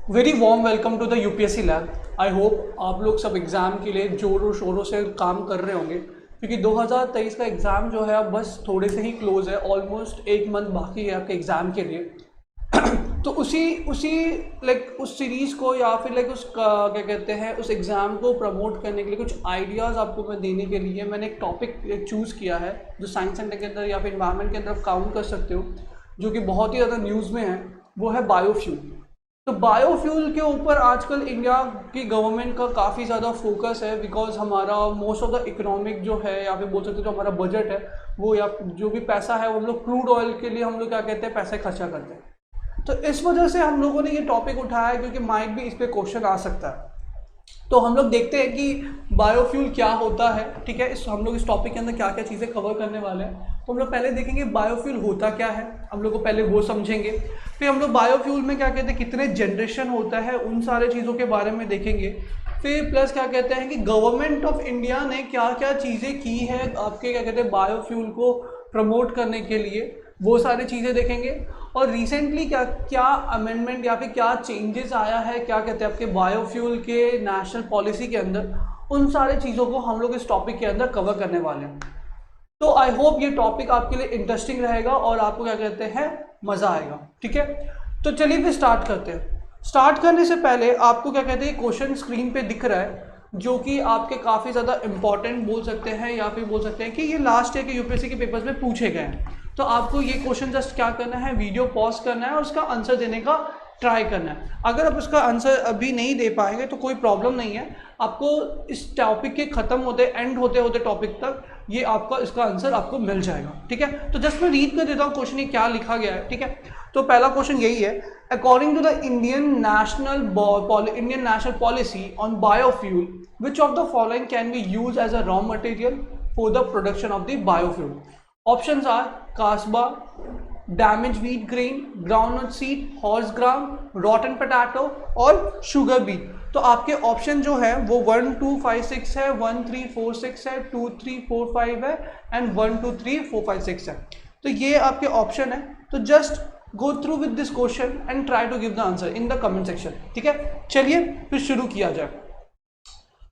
Very warm welcome to the UPSC lab. I hope आप लोग सब एग्ज़ाम के लिए जोरों शोरों से काम कर रहे होंगे, क्योंकि 2023 का एग्ज़ाम जो है अब बस थोड़े से ही क्लोज है। ऑलमोस्ट एक मंथ बाकी है आपके एग्ज़ाम के लिए। तो उसी उसी लाइक उस सीरीज़ को या फिर लाइक क्या कहते हैं, उस एग्ज़ाम को प्रमोट करने के लिए कुछ आइडियाज़ आपको मैं देने के लिए मैंने एक टॉपिक चूज़ किया है, जो साइंस सेंटर के अंदर या फिर इन्वायरमेंट के अंदर आप काउंट कर सकते हो, जो कि बहुत ही ज़्यादा न्यूज़ में है। वो है बायोफ्यूल। तो बायोफ्यूल के ऊपर आजकल इंडिया की गवर्नमेंट का काफ़ी ज़्यादा फोकस है, बिकॉज हमारा मोस्ट ऑफ द इकोनॉमिक जो है या फिर बोल सकते हो जो हमारा बजट है वो, या जो भी पैसा है वो हम लोग क्रूड ऑयल के लिए हम लोग क्या कहते हैं पैसे खर्चा करते हैं। तो इस वजह से हम लोगों ने ये टॉपिक उठाया, क्योंकि माइट भी इस पर क्वेश्चन आ सकता है। तो हम लोग देखते हैं कि बायोफ्यूल क्या होता है। ठीक है, हम लोग इस टॉपिक के अंदर क्या क्या चीज़ें कवर करने वाले हैं। तो हम लोग पहले देखेंगे बायोफ्यूल होता क्या है, हम लोग को पहले वो समझेंगे। फिर हम लोग बायोफ्यूल में क्या कहते हैं कितने जनरेशन होता है, उन सारे चीज़ों के बारे में देखेंगे। फिर प्लस क्या कहते हैं कि गवर्नमेंट ऑफ इंडिया ने क्या क्या चीज़ें की है आपके क्या कहते हैं बायोफ्यूल को प्रमोट करने के लिए, वो सारी चीज़ें देखेंगे। और रिसेंटली क्या क्या अमेंडमेंट या फिर क्या चेंजेस आया है क्या कहते हैं आपके बायोफ्यूल के नेशनल पॉलिसी के अंदर, उन सारे चीज़ों को हम लोग इस टॉपिक के अंदर कवर करने वाले हैं। तो आई होप ये टॉपिक आपके लिए इंटरेस्टिंग रहेगा और आपको क्या कहते हैं मज़ा आएगा। ठीक है, तो चलिए फिर स्टार्ट करते हैं। स्टार्ट करने से पहले आपको क्या कहते हैं क्वेश्चन स्क्रीन पे दिख रहा है, जो कि आपके काफ़ी ज़्यादा इंपॉर्टेंट बोल सकते हैं या फिर बोल सकते हैं कि ये लास्ट ईयर के यूपीएससी के पेपर्स में पूछे गए हैं। तो आपको ये क्वेश्चन जस्ट क्या करना है, वीडियो पॉज करना है और उसका आंसर देने का ट्राई करना है। अगर आप उसका आंसर अभी नहीं दे पाएंगे तो कोई प्रॉब्लम नहीं है, आपको इस टॉपिक के ख़त्म होते एंड होते होते टॉपिक तक ये आपका इसका आंसर आपको मिल जाएगा। ठीक है, तो जस्ट मैं रीड कर देता हूँ क्वेश्चन ये क्या लिखा गया है। ठीक है, तो पहला क्वेश्चन यही है, according to the Indian national policy on biofuel which of the following can be use as a raw material for the production of the biofuel. Options are cassava, damage wheat grain, groundnut seed, horse gram, rotten potato और sugar beet. तो आपके option जो है वो 1 2 5 6 है, 1 3 4 6 है, 2 3 4 5 है and 1 2 3 4 5 6 है। तो ये आपके ऑप्शन है। तो just go through with this question and try to give the answer in the comment section. ठीक है, चलिए फिर शुरू किया जाए।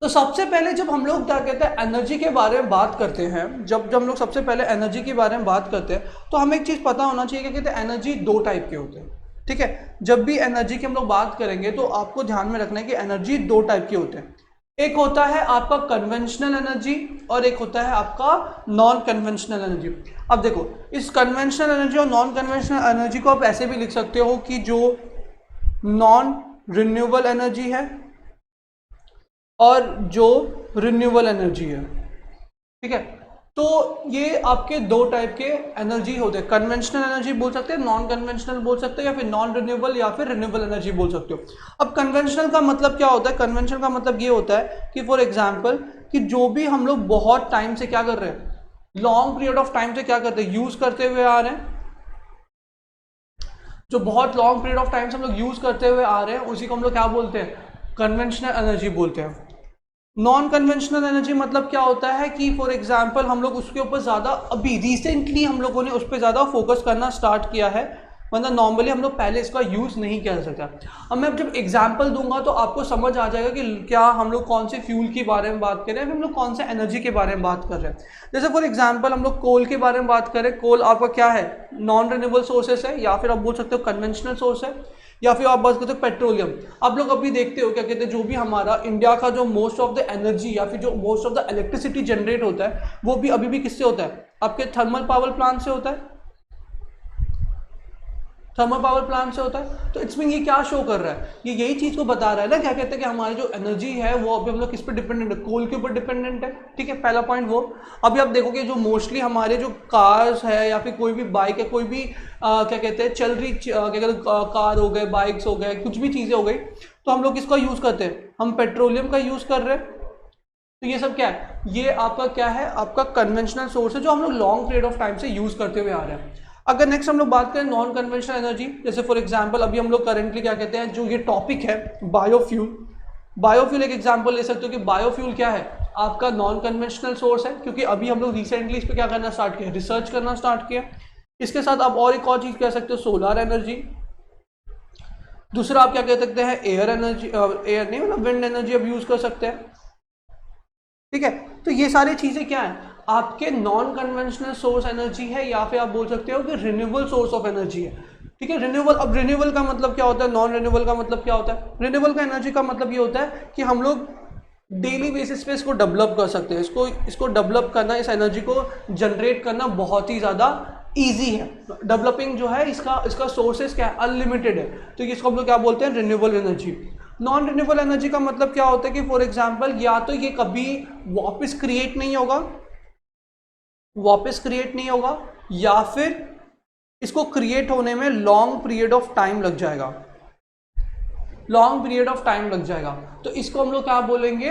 तो सबसे पहले जब हम लोग क्या कहते हैं एनर्जी के बारे में बात करते हैं, जब हम लोग सबसे पहले एनर्जी के बारे में बात करते हैं तो हमें एक चीज़ पता होना चाहिए कि कहते हैं एनर्जी दो टाइप के होते हैं। ठीक है, जब भी एनर्जी की हम लोग बात करेंगे तो आपको ध्यान में रखना है कि एनर्जी दो टाइप के होते हैं। एक होता है आपका कन्वेंशनल एनर्जी और एक होता है आपका नॉन कन्वेंशनल एनर्जी। अब देखो, इस कन्वेंशनल एनर्जी और नॉन कन्वेंशनल एनर्जी को आप ऐसे भी लिख सकते हो कि जो नॉन रिन्यूएबल एनर्जी है और जो रिन्यूएबल एनर्जी है। ठीक है, तो ये आपके दो टाइप के एनर्जी होते हैं, कन्वेंशनल एनर्जी बोल सकते हैं, नॉन कन्वेंशनल बोल सकते हैं, या फिर नॉन रिन्यूएबल या फिर रिन्यूएबल एनर्जी बोल सकते हो। अब कन्वेंशनल का मतलब क्या होता है? कन्वेंशनल का मतलब ये होता है कि फॉर एग्जाम्पल कि जो भी हम लोग बहुत टाइम से क्या कर रहे हैं, लॉन्ग पीरियड ऑफ टाइम से क्या करते हैं, यूज करते हुए आ रहे हैं, जो बहुत लॉन्ग पीरियड ऑफ टाइम से हम लोग यूज करते हुए आ रहे हैं उसी को हम लोग क्या बोलते हैं, कन्वेंशनल एनर्जी बोलते हैं। नॉन कन्वेंशनल एनर्जी मतलब क्या होता है कि फॉर एग्जांपल हम लोग उसके ऊपर ज़्यादा अभी रिसेंटली हम लोगों ने उस पर ज़्यादा फोकस करना स्टार्ट किया है, मतलब नॉर्मली हम लोग पहले इसका यूज़ नहीं किया जा सकता। अब मैं जब एग्जांपल दूंगा तो आपको समझ आ जाएगा कि क्या हम लोग कौन से फ्यूल के बारे में बात कर रहे हैं, हम लोग कौन से एनर्जी के बारे में बात कर रहे हैं। जैसे फॉर एग्जाम्पल हम लोग कोल के बारे में बात करें, कोल आपका क्या है, नॉन रिन्यूएबल सोर्सेस है या फिर आप बोल सकते हो कन्वेंशनल सोर्स है, या फिर आप बात करते हो पेट्रोलियम। आप लोग अभी देखते हो क्या कहते हैं, जो भी हमारा इंडिया का जो मोस्ट ऑफ द एनर्जी या फिर जो most of the electricity generate होता है वो भी अभी भी किससे होता है, आपके थर्मल पावर प्लांट से होता है, थर्मल पावर प्लांट से होता है। तो इट्स मीन ये क्या शो कर रहा है, ये यही चीज़ को बता रहा है ना, क्या कहते हैं कि हमारी जो एनर्जी है वो अभी हम लोग किस पर डिपेंडेंट है, कोल के ऊपर डिपेंडेंट है। ठीक है, पहला पॉइंट वो। अभी आप देखोगे जो मोस्टली हमारे जो कार्स है या फिर कोई भी बाइक है, कोई भी क्या कहते हैं चल रही क्या कहते हैं कार हो गए, बाइक्स हो गए, कुछ भी चीज़ें हो गई, तो हम लोग किसका यूज़ करते हैं, हम पेट्रोलियम का यूज़ कर रहे हैं। तो ये सब क्या है, ये आपका क्या है, आपका कन्वेंशनल सोर्स है जो हम लोग लॉन्ग पीरियड ऑफ टाइम से यूज़ करते हुए आ रहे हैं। अगर नेक्स्ट हम लोग बात करें नॉन कन्वेंशनल एनर्जी, जैसे फॉर एग्जांपल अभी हम लोग करेंटली क्या कहते हैं, जो ये टॉपिक है बायोफ्यूल, बायोफ्यूल एक एग्जांपल ले सकते हो कि बायोफ्यूल क्या है, आपका नॉन कन्वेंशनल सोर्स है, क्योंकि अभी हम लोग रिसेंटली इस पर क्या करना स्टार्ट किया, रिसर्च करना स्टार्ट किया। इसके साथ आप और एक और चीज़ कह सकते हो, सोलर एनर्जी, दूसरा आप क्या कह सकते हैं, एयर एनर्जी, एयर नहीं मतलब विंड एनर्जी अब यूज कर सकते हैं। ठीक है, तो ये सारी चीजें क्या है, आपके नॉन कन्वेंशनल सोर्स एनर्जी है, या फिर आप बोल सकते हो कि रिन्यूएबल सोर्स ऑफ एनर्जी है। ठीक है, रिन्यूएबल, अब रिन्यूएबल का मतलब क्या होता है, नॉन रिन्यूएबल का मतलब क्या होता है। रिन्यूएबल का एनर्जी का मतलब ये होता है कि हम लोग डेली बेसिस पे इसको डेवलप कर सकते हैं, इसको डेवलप करना, इस एनर्जी को जनरेट करना बहुत ही ज़्यादा ईजी है। डेवलपिंग जो है इसका सोर्सेज क्या है, अनलिमिटेड है। तो इसको हम लोग क्या बोलते हैं, renewable energy. Non renewable energy का मतलब क्या होता है कि फॉर एग्जांपल या तो ये कभी वापस क्रिएट नहीं होगा, या फिर इसको क्रिएट होने में लॉन्ग पीरियड ऑफ टाइम लग जाएगा, तो इसको हम लोग क्या बोलेंगे,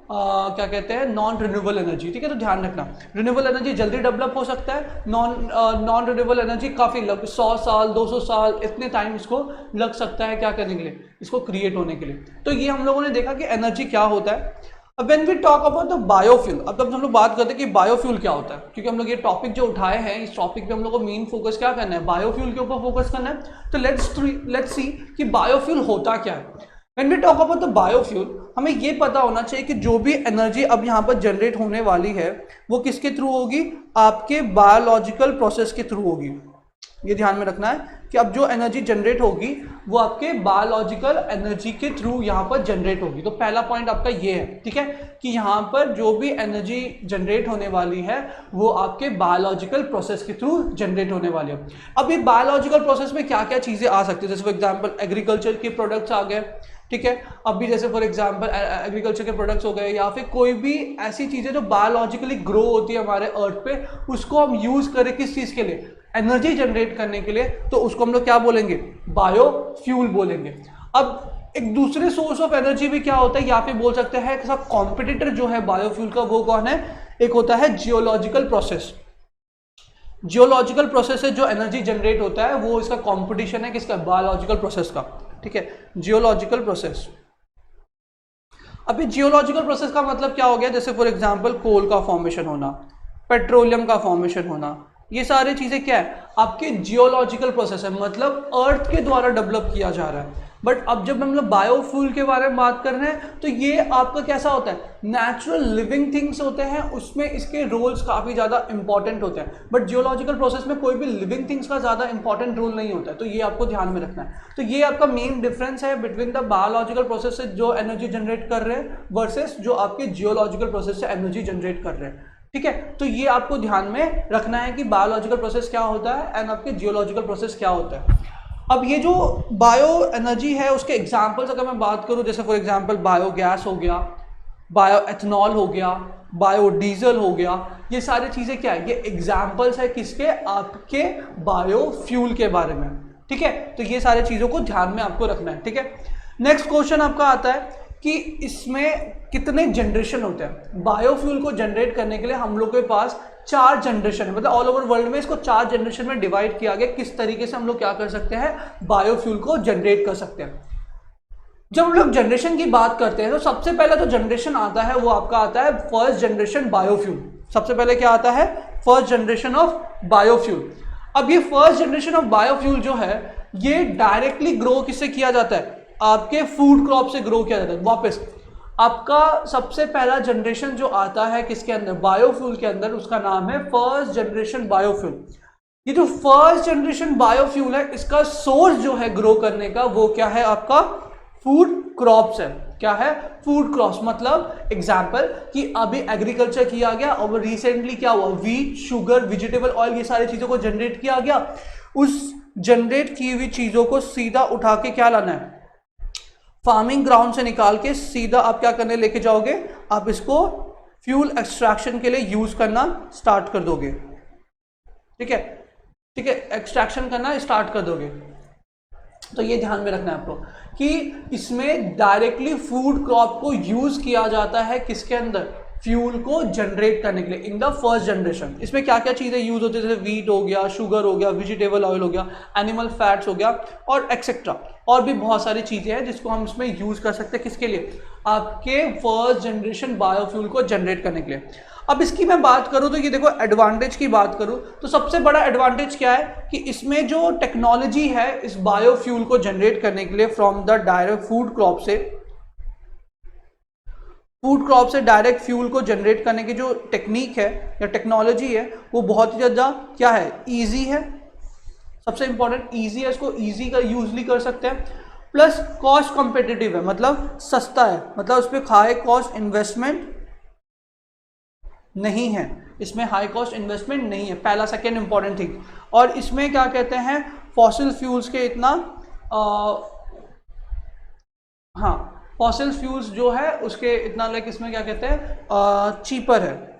क्या कहते हैं, नॉन रिन्यूएबल एनर्जी। ठीक है, तो ध्यान रखना, रिन्यूएबल एनर्जी जल्दी डेवलप हो सकता है, नॉन रिन्यूएबल एनर्जी काफ़ी 100 साल 200 साल इतने टाइम इसको लग सकता है क्या करने के लिए, इसको क्रिएट होने के लिए। तो ये हम लोगों ने देखा कि एनर्जी क्या होता है। अब when we talk about the biofuel, अब हम लोग बात करते हैं कि बायोफ्यूल क्या होता है, क्योंकि हम लोग ये टॉपिक जो उठाए हैं, इस टॉपिक पे हम लोग को मेन फोकस क्या करना है, बायोफ्यूल के ऊपर फोकस करना है। तो लेट्स सी कि बायोफ्यूल होता क्या है। When we talk about the biofuel, हमें ये पता होना चाहिए कि जो भी एनर्जी अब यहाँ पर जनरेट होने वाली है वो किसके थ्रू होगी, आपके बायोलॉजिकल प्रोसेस के थ्रू होगी। ये ध्यान में रखना है कि अब जो एनर्जी जनरेट होगी वो आपके बायोलॉजिकल एनर्जी के थ्रू यहाँ पर जनरेट होगी। तो पहला पॉइंट आपका ये है, ठीक है, कि यहाँ पर जो भी एनर्जी जनरेट होने वाली है वो आपके बायोलॉजिकल प्रोसेस के थ्रू जनरेट होने वाली है। अब ये बायोलॉजिकल प्रोसेस में क्या क्या चीज़ें आ सकती है, जैसे फॉर एग्जाम्पल एग्रीकल्चर के प्रोडक्ट्स आ गए। ठीक है, अभी जैसे फॉर एग्जांपल एग्रीकल्चर के प्रोडक्ट्स हो गए, या फिर कोई भी ऐसी चीज़ें जो बायोलॉजिकली ग्रो होती है हमारे अर्थ पे, उसको हम यूज़ करें किस चीज़ के लिए, एनर्जी जनरेट करने के लिए, तो उसको हम लोग क्या बोलेंगे, बायोफ्यूल बोलेंगे। अब एक दूसरे सोर्स ऑफ एनर्जी भी क्या होता है, यहाँ पे बोल सकते हैं सब कॉम्पिटिटर जो है बायोफ्यूल का, वो कौन है, एक होता है जियोलॉजिकल प्रोसेस। जियोलॉजिकल प्रोसेस से जो एनर्जी जनरेट होता है वो इसका कंपटीशन है किसका, बायोलॉजिकल प्रोसेस का। ठीक है, जियोलॉजिकल प्रोसेस। अभी जियोलॉजिकल प्रोसेस का मतलब क्या हो गया, जैसे फॉर एग्जांपल कोल का फॉर्मेशन होना, पेट्रोलियम का फॉर्मेशन होना, ये सारी चीजें क्या है, आपके जियोलॉजिकल प्रोसेस है, मतलब अर्थ के द्वारा डेवलप किया जा रहा है। बट अब जब हम लोग बायोफ्यूल के बारे में बात कर रहे हैं तो ये आपका कैसा होता है, नेचुरल लिविंग थिंग्स होते हैं, उसमें इसके रोल्स काफ़ी ज़्यादा इंपॉर्टेंट होते हैं। बट जियोलॉजिकल प्रोसेस में कोई भी लिविंग थिंग्स का ज़्यादा इंपॉर्टेंट रोल नहीं होता है, तो ये आपको ध्यान में रखना है। तो ये आपका मेन डिफरेंस है बिटवीन द बायोलॉजिकल प्रोसेस से जो एनर्जी जनरेट कर रहे हैं वर्सेस जो आपके जियोलॉजिकल प्रोसेस से एनर्जी जनरेट कर रहे हैं। ठीक है, तो ये आपको ध्यान में रखना है कि बायोलॉजिकल प्रोसेस क्या होता है एंड आपके जियोलॉजिकल प्रोसेस क्या होता है। अब ये जो बायो एनर्जी है उसके एग्जांपल्स अगर मैं बात करूं, जैसे फॉर एग्जांपल बायोगैस हो गया, बायो एथनॉल हो गया, बायोडीजल हो गया, ये सारी चीज़ें क्या है, ये एग्जांपल्स है किसके, आपके बायोफ्यूल के बारे में। ठीक है, तो ये सारी चीज़ों को ध्यान में आपको रखना है। ठीक है, नेक्स्ट क्वेश्चन आपका आता है कि इसमें कितने जनरेशन होते हैं। बायोफ्यूल को जनरेट करने के लिए हम लोग के पास 4 जनरेशन है, मतलब ऑल ओवर वर्ल्ड में इसको 4 जनरेशन में डिवाइड किया गया, किस तरीके से हम लोग क्या कर सकते हैं, बायोफ्यूल को जनरेट कर सकते हैं। जब हम लोग जनरेशन की बात करते हैं तो सबसे पहला जो जनरेशन आता है वो आपका आता है फर्स्ट जनरेशन बायोफ्यूल। सबसे पहले क्या आता है, फर्स्ट जनरेशन ऑफ बायोफ्यूल। अब ये फर्स्ट जनरेशन ऑफ बायोफ्यूल जो है ये डायरेक्टली ग्रो किससे किया जाता है, आपके फूड क्रॉप से ग्रो किया जाता है। वापस आपका सबसे पहला जनरेशन जो आता है किसके अंदर, बायोफ्यूल के अंदर, उसका नाम है फर्स्ट जनरेशन बायोफ्यूल। ये जो फर्स्ट जनरेशन बायोफ्यूल है इसका सोर्स जो है ग्रो करने का वो क्या है, आपका फूड क्रॉप्स है। क्या है, फूड क्रॉप्स। मतलब एग्जाम्पल कि अभी एग्रीकल्चर किया गया और रिसेंटली क्या हुआ, व्हीट, शुगर, वेजिटेबल ऑयल, ये सारी चीजों को जनरेट किया गया। उस जनरेट की हुई चीजों को सीधा उठा के क्या लाना है, फार्मिंग ग्राउंड से निकाल के सीधा आप क्या करने लेके जाओगे, आप इसको फ्यूल एक्सट्रैक्शन के लिए यूज करना स्टार्ट कर दोगे। ठीक है, ठीक है, एक्सट्रैक्शन करना स्टार्ट कर दोगे। तो ये ध्यान में रखना है आपको कि इसमें डायरेक्टली फूड क्रॉप को यूज किया जाता है किसके अंदर, फ्यूल को जनरेट करने के लिए इन द फर्स्ट जनरेशन। इसमें क्या क्या चीज़ें यूज होती है, जैसे व्हीट हो गया, शुगर हो गया, वेजिटेबल ऑयल हो गया, एनिमल फैट्स हो गया और एक्सेट्रा, और भी बहुत सारी चीज़ें हैं जिसको हम इसमें यूज कर सकते हैं किसके लिए, आपके फर्स्ट जनरेशन बायोफ्यूल को जनरेट करने के लिए। अब इसकी मैं बात करूं तो ये देखो एडवांटेज की बात करूं तो सबसे बड़ा एडवांटेज क्या है कि इसमें जो टेक्नोलॉजी है इस बायोफ्यूल को जनरेट करने के लिए from the direct food crop से डायरेक्ट फ्यूल को जनरेट करने की जो टेक्निक है या टेक्नोलॉजी है वो बहुत ही ज़्यादा क्या है, ईजी है। सबसे इंपॉर्टेंट ईजी है, इसको ईजी का यूजली कर सकते हैं। प्लस कॉस्ट कॉम्पिटिटिव है, मतलब सस्ता है, मतलब उस पर हाई कॉस्ट इन्वेस्टमेंट नहीं है, इसमें हाई कॉस्ट इन्वेस्टमेंट नहीं है, पहला सेकेंड इंपॉर्टेंट थिंग। और इसमें क्या कहते हैं फॉसिल फ्यूल्स के इतना हाँ फॉसिल फ्यूल्स जो है उसके इतना लाइक इसमें क्या कहते हैं चीपर है।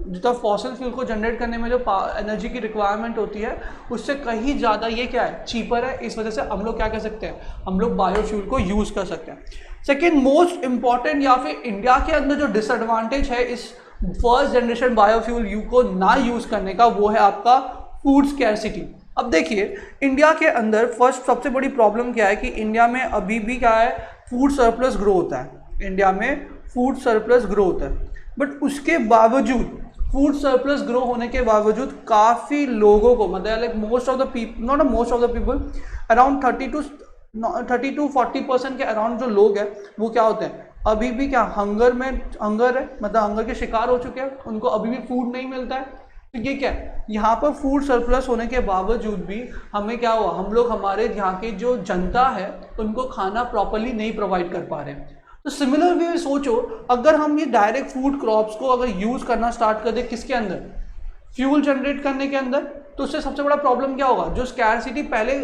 जितना फॉसिल फ्यूल को जनरेट करने में जो एनर्जी की रिक्वायरमेंट होती है उससे कहीं ज़्यादा ये क्या है, चीपर है। इस वजह से हम लोग क्या कर सकते हैं, हम लोग बायोफ्यूल को यूज़ कर सकते हैं। सेकेंड मोस्ट इंपॉर्टेंट या फिर इंडिया के अंदर जो डिसएडवांटेज है इस फर्स्ट जनरेशन बायोफ्यूल को ना यूज़ करने का, वो है आपका फूड स्कैरसिटी। अब देखिए इंडिया के अंदर फर्स्ट सबसे बड़ी प्रॉब्लम क्या है कि इंडिया में अभी भी क्या है, फूड सरप्लस ग्रो होता है। इंडिया में फूड सरप्लस ग्रो होता है, बट उसके बावजूद फूड सरप्लस ग्रो होने के बावजूद काफ़ी लोगों को, मतलब like most of the people, not most of the people, around 30 to 40% के अराउंड जो लोग हैं वो क्या होते हैं, अभी भी क्या हंगर है, मतलब हंगर के शिकार हो चुके हैं, उनको अभी भी फूड नहीं मिलता है। तो ये क्या है, यहाँ पर फूड सरप्लस होने के बावजूद भी हमें क्या हुआ, हम लोग हमारे यहाँ की जो जनता है उनको खाना प्रॉपरली नहीं प्रोवाइड कर पा रहे हैं। तो सिमिलर वे सोचो, अगर हम ये डायरेक्ट फूड क्रॉप्स को अगर यूज़ करना स्टार्ट कर दे किसके अंदर, फ्यूल जनरेट करने के अंदर, तो उससे सबसे बड़ा प्रॉब्लम क्या होगा, जो स्कैरसिटी पहले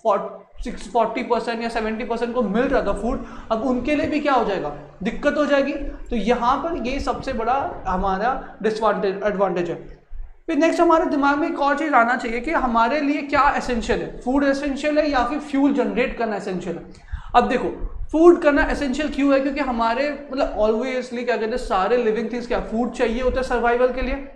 40% या 70% को मिल रहा था फूड, अब उनके लिए भी क्या हो जाएगा, दिक्कत हो जाएगी। तो यहाँ पर ये सबसे बड़ा हमारा एडवांटेज है। फिर नेक्स्ट हमारे दिमाग में एक और चीज़ आना चाहिए कि हमारे लिए क्या एसेंशियल है, फूड एसेंशियल है या फिर फ्यूल जनरेट करना एसेंशियल है। अब देखो फूड करना एसेंशियल क्यों है, क्योंकि हमारे मतलब ऑलवेजली क्या कहते हैं सारे लिविंग थिंग्स क्या फूड चाहिए होता है सर्वाइवल के लिए।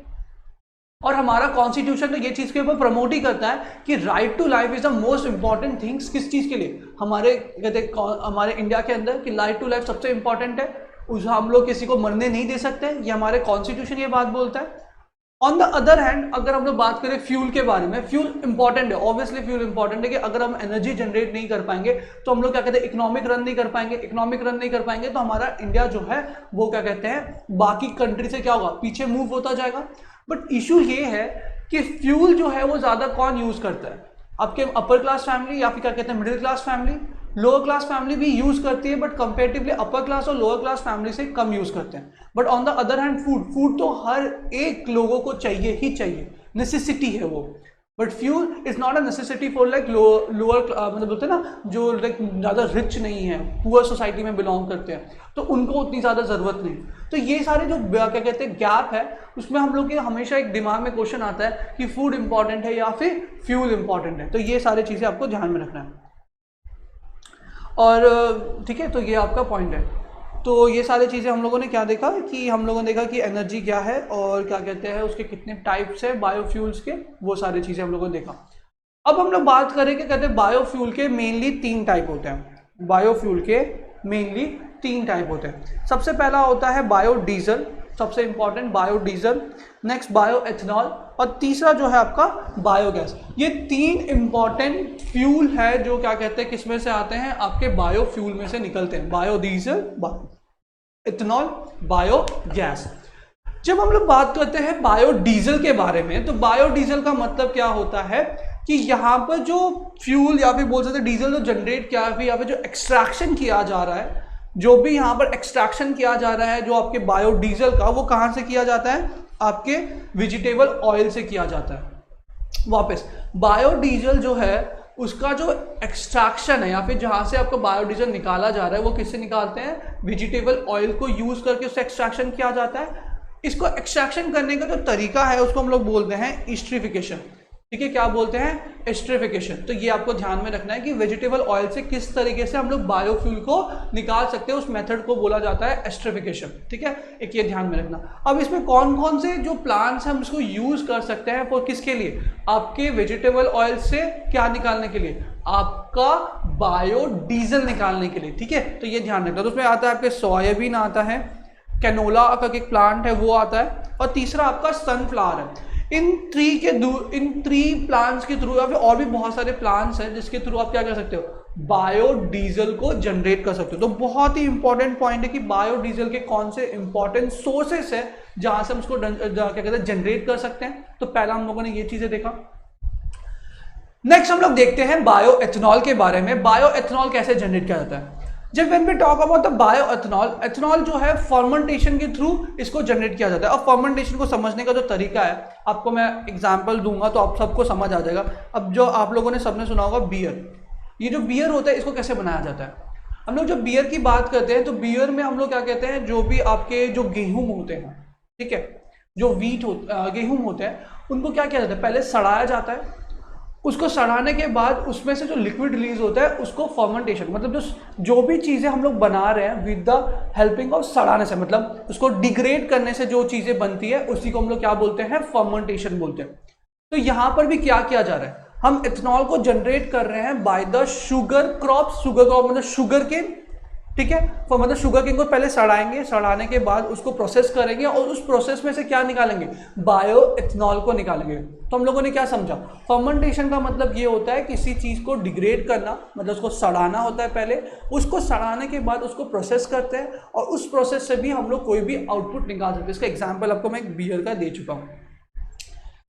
और हमारा कॉन्स्टिट्यूशन तो ये चीज़ के ऊपर प्रमोट ही करता है कि right to life is the most important things. किस चीज़ के लिए, हमारे कहते हैं हमारे इंडिया के अंदर कि राइट टू लाइफ सबसे इंपॉर्टेंट है, उस हम लोग किसी को मरने नहीं दे सकते, ये हमारे कॉन्स्टिट्यूशन ये बात बोलता है। ऑन द अदर हैंड अगर हम लोग बात करें फ्यूल के बारे में, फ्यूल इंपॉर्टेंट है, ऑब्वियसली फ्यूल इंपॉर्टेंट है कि अगर हम एनर्जी जनरेट नहीं कर पाएंगे तो हम लोग क्या कहते हैं इकोनॉमिक रन नहीं कर पाएंगे, इकोनॉमिक रन नहीं कर पाएंगे तो हमारा इंडिया जो है वो क्या कहते हैं बाकी कंट्री से क्या होगा, पीछे मूव होता जाएगा। बट इशू ये है कि फ्यूल जो है वो ज़्यादा कौन यूज़ करता है, आपके अपर क्लास फैमिली या फिर क्या कहते हैं middle class family, lower class family भी यूज़ करती है बट कंपेरेटिवली अपर क्लास और लोअर क्लास फैमिली से कम यूज़ करते हैं। But on the other hand food तो हर एक लोगों को चाहिए ही चाहिए, नेसेसिटी है वो। But fuel is not a necessity for like lower, मतलब बोलते हैं ना जो लाइक ज़्यादा रिच नहीं है, पुअर सोसाइटी में बिलोंग करते हैं, तो उनको उतनी ज़्यादा ज़रूरत नहीं। तो ये सारे जो क्या कहते हैं गैप है उसमें हम लोग के हमेशा एक दिमाग में क्वेश्चन आता है कि फूड इंपॉर्टेंट है या फिर फ्यूल इंपॉर्टेंट है। तो ये सारी चीज़ें आपको ध्यान में रखना है। और ठीक है, तो ये आपका पॉइंट है। तो ये सारी चीज़ें हम लोगों ने क्या देखा कि हम लोगों ने देखा कि एनर्जी क्या है और क्या कहते हैं उसके कितने टाइप्स है बायोफ्यूल्स के, वो सारी चीज़ें हम लोगों ने देखा। अब हम लोग बात करें कि कहते हैं बायोफ्यूल के मेनली 3 टाइप होते हैं। बायोफ्यूल के मेनली 3 टाइप होते हैं। सबसे पहला होता है बायोडीजल, सबसे इंपॉर्टेंट बायोडीजल, नेक्स्ट बायोएथनॉल और तीसरा जो है आपका बायोगैस। ये 3 इंपॉर्टेंट फ्यूल है जो क्या कहते हैं किसमें से आते हैं, आपके बायोफ्यूल में से निकलते हैं, बायोडीजल, बायोएथनॉल, बायोगैस। जब हम लोग बात करते हैं बायोडीजल के बारे में तो बायोडीजल का मतलब क्या होता है कि यहाँ पर जो फ्यूल या फिर बोल सकते हैं डीजल जो जनरेट किया है या फिर जो एक्सट्रैक्शन किया जा रहा है, जो भी यहाँ पर एक्सट्रैक्शन किया जा रहा है जो आपके बायोडीजल का, वो कहाँ से किया जाता है, आपके वेजिटेबल ऑयल से किया जाता है। वापस बायोडीजल जो है उसका जो एक्सट्रैक्शन है या फिर जहाँ से आपको बायोडीजल निकाला जा रहा है वो किससे निकालते हैं, वेजिटेबल ऑयल को यूज़ करके उससे एक्सट्रैक्शन किया जाता है। इसको एक्सट्रैक्शन करने का जो तरीका है उसको हम लोग बोलते हैं एस्ट्रिफिकेशन। ठीक है, क्या बोलते हैं, एस्ट्रिफिकेशन। तो ये आपको ध्यान में रखना है कि वेजिटेबल ऑयल से किस तरीके से हम लोग बायोफ्यूल को निकाल सकते हैं, उस मेथड को बोला जाता है एस्ट्रिफिकेशन। ठीक है, एक ये ध्यान में रखना। अब इसमें कौन कौन से जो प्लांट्स हम इसको यूज कर सकते हैं फॉर किसके लिए, आपके वेजिटेबल ऑयल से क्या निकालने के लिए, आपका बायोडीजल निकालने के लिए। ठीक है, तो ये ध्यान रखना। तो उसमें आता है आपके सोयाबीन आता है, कैनोला का एक प्लांट है वो आता है, और तीसरा आपका सनफ्लावर है। इन थ्री प्लांट्स के थ्रू या फिर और भी बहुत सारे प्लांट्स हैं जिसके थ्रू आप क्या कर सकते हो, बायोडीजल को जनरेट कर सकते हो। तो बहुत ही इंपॉर्टेंट पॉइंट है कि बायोडीजल के कौन से इंपॉर्टेंट सोर्सेस है जहां से हम उसको क्या कहते हैं जनरेट कर सकते हैं। तो पहला हम लोगों ने ये चीजें देखा। नेक्स्ट हम लोग देखते हैं बायो एथेनॉल के बारे में। बायो एथेनॉल कैसे जनरेट किया जाता है। जब when we talk about the bio ethanol, ethanol जो है फर्मेंटेशन के थ्रू इसको जनरेट किया जाता है। और फर्मेंटेशन को समझने का जो तरीका है आपको मैं एग्जांपल दूंगा तो आप सबको समझ आ जाएगा। अब जो आप लोगों ने सबने सुना होगा बियर, ये जो बियर होता है इसको कैसे बनाया जाता है। हम लोग जब बियर की बात करते हैं तो बियर में हम लोग क्या कहते हैं, जो भी आपके जो गेहूं होते हैं, ठीक है, जो गेहूं होते हैं उनको क्या किया जाता है, पहले सड़ाया जाता है। उसको सड़ाने के बाद उसमें से जो लिक्विड रिलीज होता है उसको फर्मेंटेशन, मतलब जो भी चीज़ें हम लोग बना रहे हैं विद द हेल्पिंग ऑफ सड़ाने से, मतलब उसको डिग्रेड करने से जो चीज़ें बनती है उसी को हम लोग क्या बोलते हैं, फर्मेंटेशन बोलते हैं। तो यहाँ पर भी क्या किया जा रहा है, हम इथेनॉल को जनरेट कर रहे हैं by the sugar crop. Sugar crop मतलब शुगर केन, ठीक है। तो मतलब शुगर केन को पहले सड़ाएंगे, सड़ाने के बाद उसको प्रोसेस करेंगे और उस प्रोसेस में से क्या निकालेंगे, बायो इथेनॉल को निकालेंगे। तो हम लोगों ने क्या समझा, फर्मेंटेशन का मतलब ये होता है किसी चीज को डिग्रेड करना, मतलब उसको सड़ाना होता है पहले, उसको सड़ाने के बाद उसको प्रोसेस करते हैं और उस प्रोसेस से भी हम लोग कोई भी आउटपुट निकाल सकते हैं। इसका एग्जाम्पल आपको मैं एक बियर का दे चुका हूँ।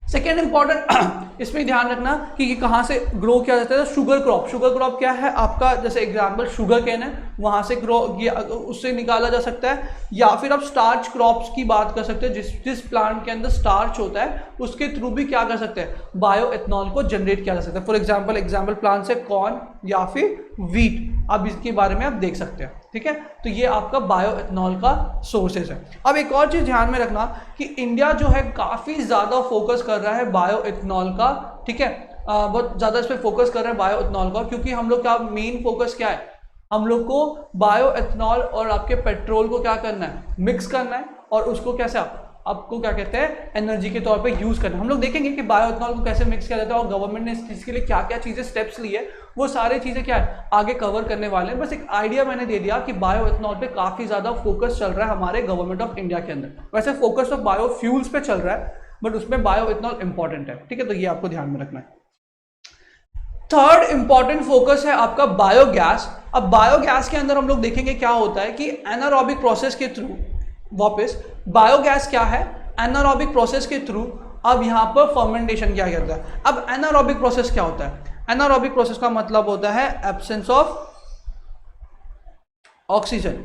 सेकेंड इंपॉर्टेंट इसमें ध्यान रखना कि ये कहाँ से ग्रो किया जाता है। शुगर क्रॉप, शुगर क्रॉप क्या है आपका, जैसे एग्जांपल शुगर केन है, वहाँ से ग्रो उससे निकाला जा सकता है। या फिर आप स्टार्च क्रॉप्स की बात कर सकते हैं, जिस प्लांट के अंदर स्टार्च होता है उसके थ्रू भी क्या कर सकते हैं, बायो एथेनॉल को जनरेट किया जा सकता है। फॉर एग्जाम्पल प्लांट से कॉर्न या फिर व्हीट, अब इसके बारे में आप देख सकते हैं, ठीक है। तो ये आपका बायो एथेनॉल का सोर्सेज है। अब एक और चीज ध्यान में रखना कि इंडिया जो है काफी ज्यादा फोकस कर रहा है बायो एथेनॉल का, ठीक है, बहुत ज्यादा इस पर फोकस कर रहे हैं बायो एथेनॉल का, क्योंकि हम लोग का मेन फोकस क्या है, हम लोग को बायो एथेनॉल और आपके पेट्रोल को क्या करना है, मिक्स करना है और उसको कैसे आपको क्या कहते हैं, एनर्जी के तौर पे यूज करना। हम लोग देखेंगे कि बायो एथेनॉल को कैसे मिक्स किया जाता है और गवर्नमेंट ने इस चीज के लिए क्या क्या चीजें स्टेप्स ली है, वो सारी चीजें क्या है आगे कवर करने वाले हैं। बस एक आइडिया मैंने दे दिया कि बायो एथेनॉल पे काफी ज्यादा फोकस चल रहा है हमारे गवर्नमेंट ऑफ इंडिया के अंदर। वैसे फोकस तो बायोफ्यूल्स पे चल रहा है बट उसमें बायो एथेनॉल इंपॉर्टेंट है, ठीक है। तो ये आपको ध्यान में रखना है। थर्ड इंपॉर्टेंट फोकस है आपका बायोगैस। अब बायोगैस के अंदर हम लोग देखेंगे क्या होता है कि एनारोबिक प्रोसेस के थ्रू, वापस बायोगैस क्या है, एनारोबिक प्रोसेस के थ्रू अब यहाँ पर फर्मेंटेशन किया जाता है। अब एनारोबिक प्रोसेस क्या होता है, एनारोबिक प्रोसेस का मतलब होता है absence of oxygen.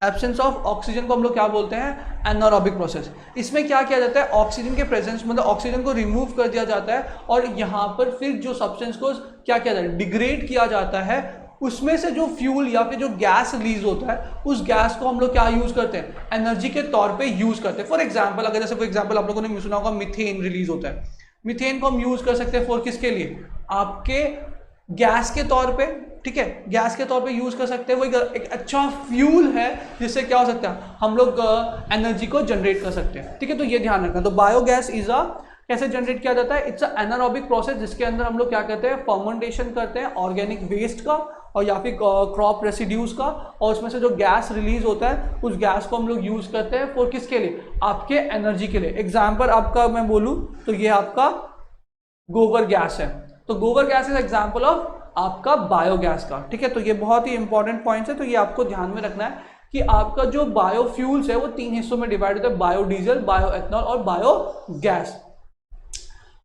Absence of oxygen को हम लोग क्या बोलते हैं, एनारोबिक प्रोसेस। इसमें क्या किया जाता है, ऑक्सीजन के प्रेजेंस मतलब ऑक्सीजन को रिमूव कर दिया जाता है और यहाँ पर फिर जो सब्सटेंस को क्या किया जाता है, डिग्रेड किया जाता है। उसमें से जो फ्यूल या फिर जो गैस रिलीज होता है उस गैस को हम लोग क्या यूज करते हैं, एनर्जी के तौर पे यूज करते हैं। फॉर एग्जांपल अगर जैसे फॉर एग्जांपल आप लोगों ने सुना होगा मीथेन रिलीज होता है। मीथेन को हम यूज कर सकते हैं फॉर किसके लिए, आपके गैस के तौर पे, ठीक है, गैस के तौर पे यूज कर सकते हैं। वो एक अच्छा फ्यूल है जिससे क्या हो सकता है, हम लोग एनर्जी को जनरेट कर सकते हैं, ठीक है। तो ये ध्यान रखना। तो बायोगैस इज अ कैसे जनरेट किया जाता है, इट्स अ एनारोबिक प्रोसेस जिसके अंदर हम लोग क्या करते हैं, फर्मेंटेशन करते हैं ऑर्गेनिक वेस्ट का और या फिर क्रॉप रेसिड्यूज का, और उसमें से जो गैस रिलीज होता है उस गैस को हम लोग यूज करते हैं फॉर किसके लिए, आपके एनर्जी के लिए। एग्जाम्पल आपका मैं बोलूं तो ये आपका गोबर गैस है, तो गोबर गैस इज एग्जाम्पल ऑफ आपका बायोगैस का, ठीक है। तो ये बहुत ही इंपॉर्टेंट पॉइंट्स है, तो ये आपको ध्यान में रखना है कि आपका जो बायोफ्यूल्स है वो 3 हिस्सों में डिवाइड होता है, बायोडीजल, बायोएथेनॉल और biogas.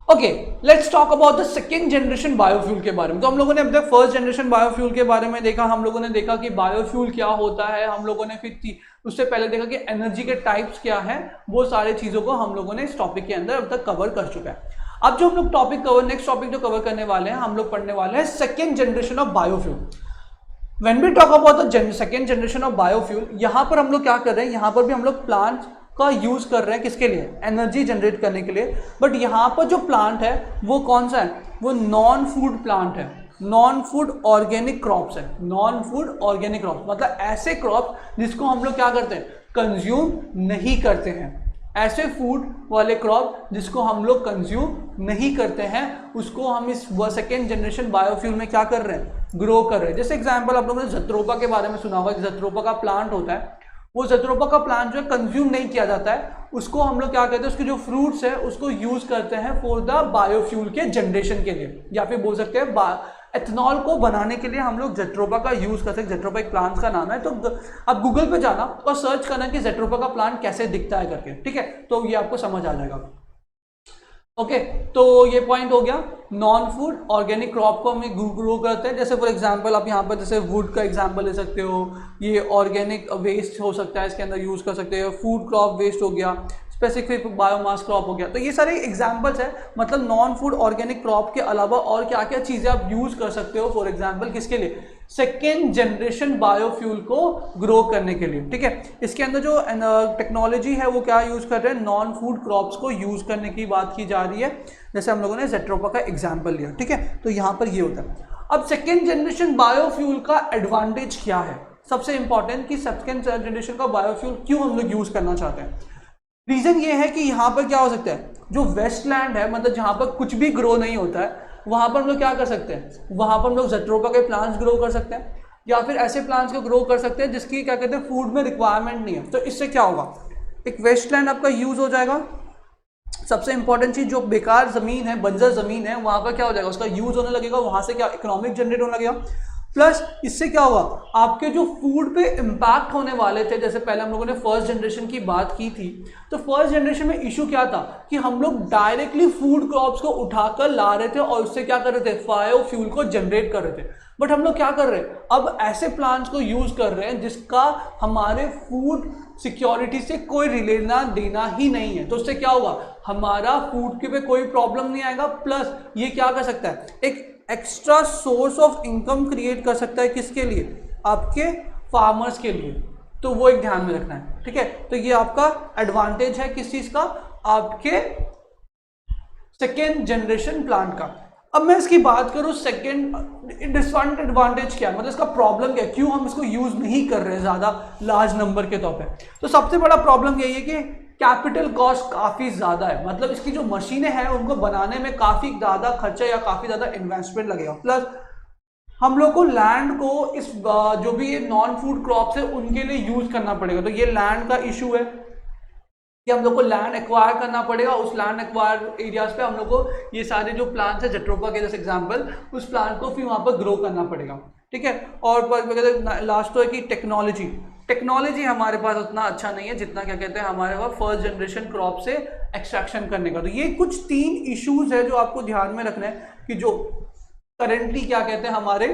Okay, let's talk about the second generation biofuel के बारे में। तो हम लोगों ने अब तक फर्स्ट जनरेशन बायोफ्यूल के बारे में देखा, हम लोगों ने देखा कि बायोफ्यूल क्या होता है, हम लोगों ने फिर उससे पहले देखा कि एनर्जी के टाइप्स क्या है, वो सारी चीजों को हम लोगों ने इस टॉपिक के अंदर अब तक कवर कर चुका है। अब जो हम लोग नेक्स्ट टॉपिक जो कवर करने वाले हैं, हम लोग पढ़ने वाले हैं second generation of biofuel. When we talk about the second generation of biofuel, यहाँ पर हम लोग क्या कर रहे हैं, यहाँ पर भी हम लोग प्लांट का यूज कर रहे हैं किसके लिए, एनर्जी जनरेट करने के लिए। बट यहाँ पर जो प्लांट है वो कौन सा है, वो नॉन फूड प्लांट है, नॉन फूड ऑर्गेनिक क्रॉप्स है। नॉन फूड ऑर्गेनिक क्रॉप्स मतलब ऐसे क्रॉप्स जिसको हम लोग क्या करते हैं, कंज्यूम नहीं करते हैं। ऐसे फूड वाले क्रॉप जिसको हम लोग कंज्यूम नहीं करते हैं, उसको हम इस सेकेंड जनरेशन बायोफ्यूल में क्या कर रहे हैं, ग्रो कर रहे हैं। जैसे एग्जांपल आप लोगों ने जत्रोपा के बारे में सुना होगा, जत्रोपा का प्लांट होता है, वो जट्रोपा का प्लांट जो है कंज्यूम नहीं किया जाता है, उसको हम लोग क्या कहते हैं, उसके जो फ्रूट्स है उसको यूज करते हैं फॉर द बायोफ्यूल के जनरेशन के लिए, या फिर बोल सकते हैं एथनॉल को बनाने के लिए हम लोग जट्रोपा का यूज करते हैं। जट्रोपा एक प्लांट का नाम है, तो आप गूगल पे जाना और सर्च करना कि जट्रोपा का प्लांट कैसे दिखता है करके, ठीक है, तो ये आपको समझ आ जाएगा। ओके, तो ये पॉइंट हो गया। नॉन फूड ऑर्गेनिक क्रॉप को हम ग्रो करते हैं, जैसे फॉर एग्जांपल आप यहाँ पर जैसे वुड का एग्जांपल ले सकते हो, ये ऑर्गेनिक वेस्ट हो सकता है, इसके अंदर यूज कर सकते हो। फूड क्रॉप वेस्ट हो गया, स्पेसिफिक बायोमास क्रॉप हो गया, तो ये सारे एग्जांपल्स है। मतलब नॉन फूड ऑर्गेनिक क्रॉप के अलावा और क्या क्या चीज़ें आप यूज कर सकते हो फॉर एग्जांपल किसके लिए, सेकेंड जनरेशन बायोफ्यूल को ग्रो करने के लिए, ठीक है। इसके अंदर जो टेक्नोलॉजी है वो क्या यूज कर रहे हैं, नॉन फूड क्रॉप्स को यूज करने की बात की जा रही है, जैसे हम लोगों ने जट्रोपा का एग्जाम्पल लिया, ठीक है। तो यहाँ पर ये होता है। अब सेकेंड जनरेशन बायोफ्यूल का एडवांटेज क्या है, सबसे इंपॉर्टेंट कि सेकेंड जनरेशन का बायोफ्यूल क्यों हम लोग यूज करना चाहते हैं। रीजन ये है कि यहाँ पर क्या हो सकता है, जो वेस्टलैंड है, मतलब जहाँ पर कुछ भी ग्रो नहीं होता है, वहाँ पर हम लोग क्या कर सकते हैं, वहाँ पर हम लोग जट्रोपा के प्लांट्स ग्रो कर सकते हैं, या फिर ऐसे प्लांट्स को ग्रो कर सकते हैं जिसकी क्या कहते हैं फूड में रिक्वायरमेंट नहीं है। तो इससे क्या होगा, एक वेस्टलैंड आपका यूज हो जाएगा। सबसे इंपॉर्टेंट चीज, जो बेकार जमीन है, बंजर जमीन है, वहाँ पर क्या हो जाएगा, उसका यूज होने लगेगा, वहाँ से क्या इकोनॉमिक जनरेट होने लगेगा। प्लस इससे क्या होगा, आपके जो फूड पे इम्पैक्ट होने वाले थे, जैसे पहले हम लोगों ने फर्स्ट जनरेशन की बात की थी, तो फर्स्ट जनरेशन में इशू क्या था कि हम लोग डायरेक्टली फूड क्रॉप्स को उठाकर ला रहे थे और उससे क्या कर रहे थे, बायोफ्यूल को जनरेट कर रहे थे। बट हम लोग क्या कर रहे हैं, अब ऐसे प्लांट्स को यूज कर रहे हैं जिसका हमारे फूड सिक्योरिटी से कोई लेना देना ही नहीं है। तो उससे क्या होगा, हमारा फूड के पे कोई प्रॉब्लम नहीं आएगा। प्लस ये क्या कर सकता है, एक extra source of income create कर सकता है, किसके लिए, आपके फार्मर्स के लिए। तो वो एक ध्यान में रखना है, ठीक है। तो ये आपका एडवांटेज है किस चीज का, आपके सेकेंड जनरेशन प्लांट का। अब मैं इसकी बात करूं सेकेंड डिसएडवांटेज क्या है, मतलब इसका प्रॉब्लम क्या है, क्यों हम इसको यूज नहीं कर रहे हैं ज्यादा लार्ज नंबर के तौर पे। तो सबसे बड़ा प्रॉब्लम यही है कि कैपिटल कॉस्ट काफी ज्यादा है, मतलब इसकी जो मशीनें हैं उनको बनाने में काफी ज्यादा खर्चा या काफी ज्यादा इन्वेस्टमेंट लगेगा। प्लस हम लोग को लैंड को इस जो भी ये नॉन फूड क्रॉप्स है उनके लिए यूज करना पड़ेगा। तो ये लैंड का इशू है कि हम लोग को लैंड एक्वायर करना पड़ेगा, उस लैंड एक्वायर एरियाज पे हम लोग को ये सारे जो प्लांट्स है जट्रोपा के जैसे एग्जांपल, उस प्लांट को फिर वहाँ पर ग्रो करना पड़ेगा, ठीक है। और लास्ट तो है कि टेक्नोलॉजी हमारे पास उतना अच्छा नहीं है जितना क्या कहते हैं हमारे पास फर्स्ट जनरेशन क्रॉप से एक्सट्रैक्शन करने का। तो ये कुछ 3 इश्यूज है जो आपको ध्यान में रखना है कि जो करेंटली क्या कहते हैं हमारे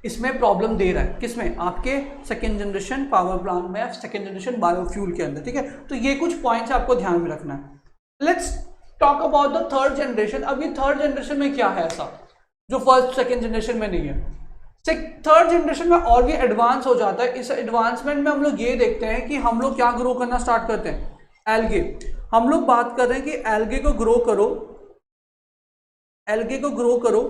इसमें प्रॉब्लम दे रहा है, किसमें, आपके सेकेंड जनरेशन पावर प्लांट में या सेकेंड जनरेशन बायोफ्यूल के अंदर, ठीक है। तो ये कुछ पॉइंट्स आपको ध्यान में रखना है। Let's talk about the third generation. अभी थर्ड जनरेशन में क्या है ऐसा जो फर्स्ट सेकेंड जनरेशन में नहीं है। थर्ड जनरेशन में और भी एडवांस हो जाता है। इस एडवांसमेंट में हम लोग ये देखते हैं कि हम लोग क्या ग्रो करना स्टार्ट करते हैं, एल्गे। हम लोग बात कर रहे हैं कि एल्गे को ग्रो करो, एल्गे को ग्रो करो।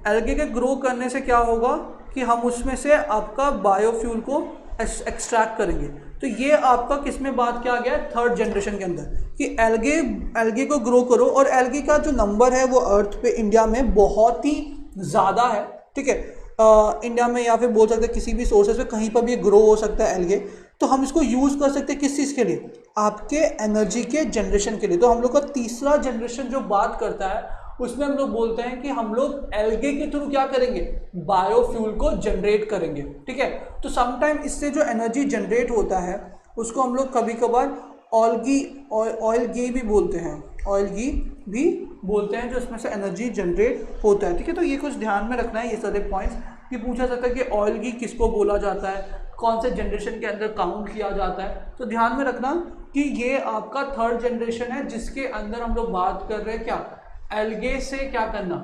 एल्गे के ग्रो करने से क्या होगा कि हम उसमें से आपका बायोफ्यूल को एक्सट्रैक्ट करेंगे। तो ये आपका किस में बात किया गया है, थर्ड जनरेशन के अंदर, कि एल्गे को ग्रो करो। और एल्गे का जो नंबर है वो अर्थ पे इंडिया में बहुत ही ज़्यादा है, ठीक है। इंडिया में या फिर बोल सकते हैं किसी भी सोर्सेज पे कहीं पर भी ग्रो हो सकता है एल्गे। तो हम इसको यूज़ कर सकते हैं किस चीज़ के लिए, आपके एनर्जी के जनरेशन के लिए। तो हम लोग का तीसरा जनरेशन जो बात करता है उसमें हम लोग बोलते हैं कि हम लोग एल्गे के थ्रू क्या करेंगे, बायोफ्यूल को जनरेट करेंगे, ठीक है। तो समटाइम इससे जो एनर्जी जनरेट होता है उसको हम लोग कभी कभार ऑयल घी भी बोलते हैं, ऑयल घी भी बोलते हैं, जो इसमें से एनर्जी जनरेट होता है, ठीक है। तो ये कुछ ध्यान में रखना है, ये सारे पॉइंट्स कि पूछा जाता है कि ऑयल घी किसको बोला जाता है, कौन से जनरेशन के अंदर काउंट किया जाता है। तो ध्यान में रखना कि ये आपका थर्ड जनरेशन है जिसके अंदर हम लोग बात कर रहे हैं क्या, एल्गे से क्या करना,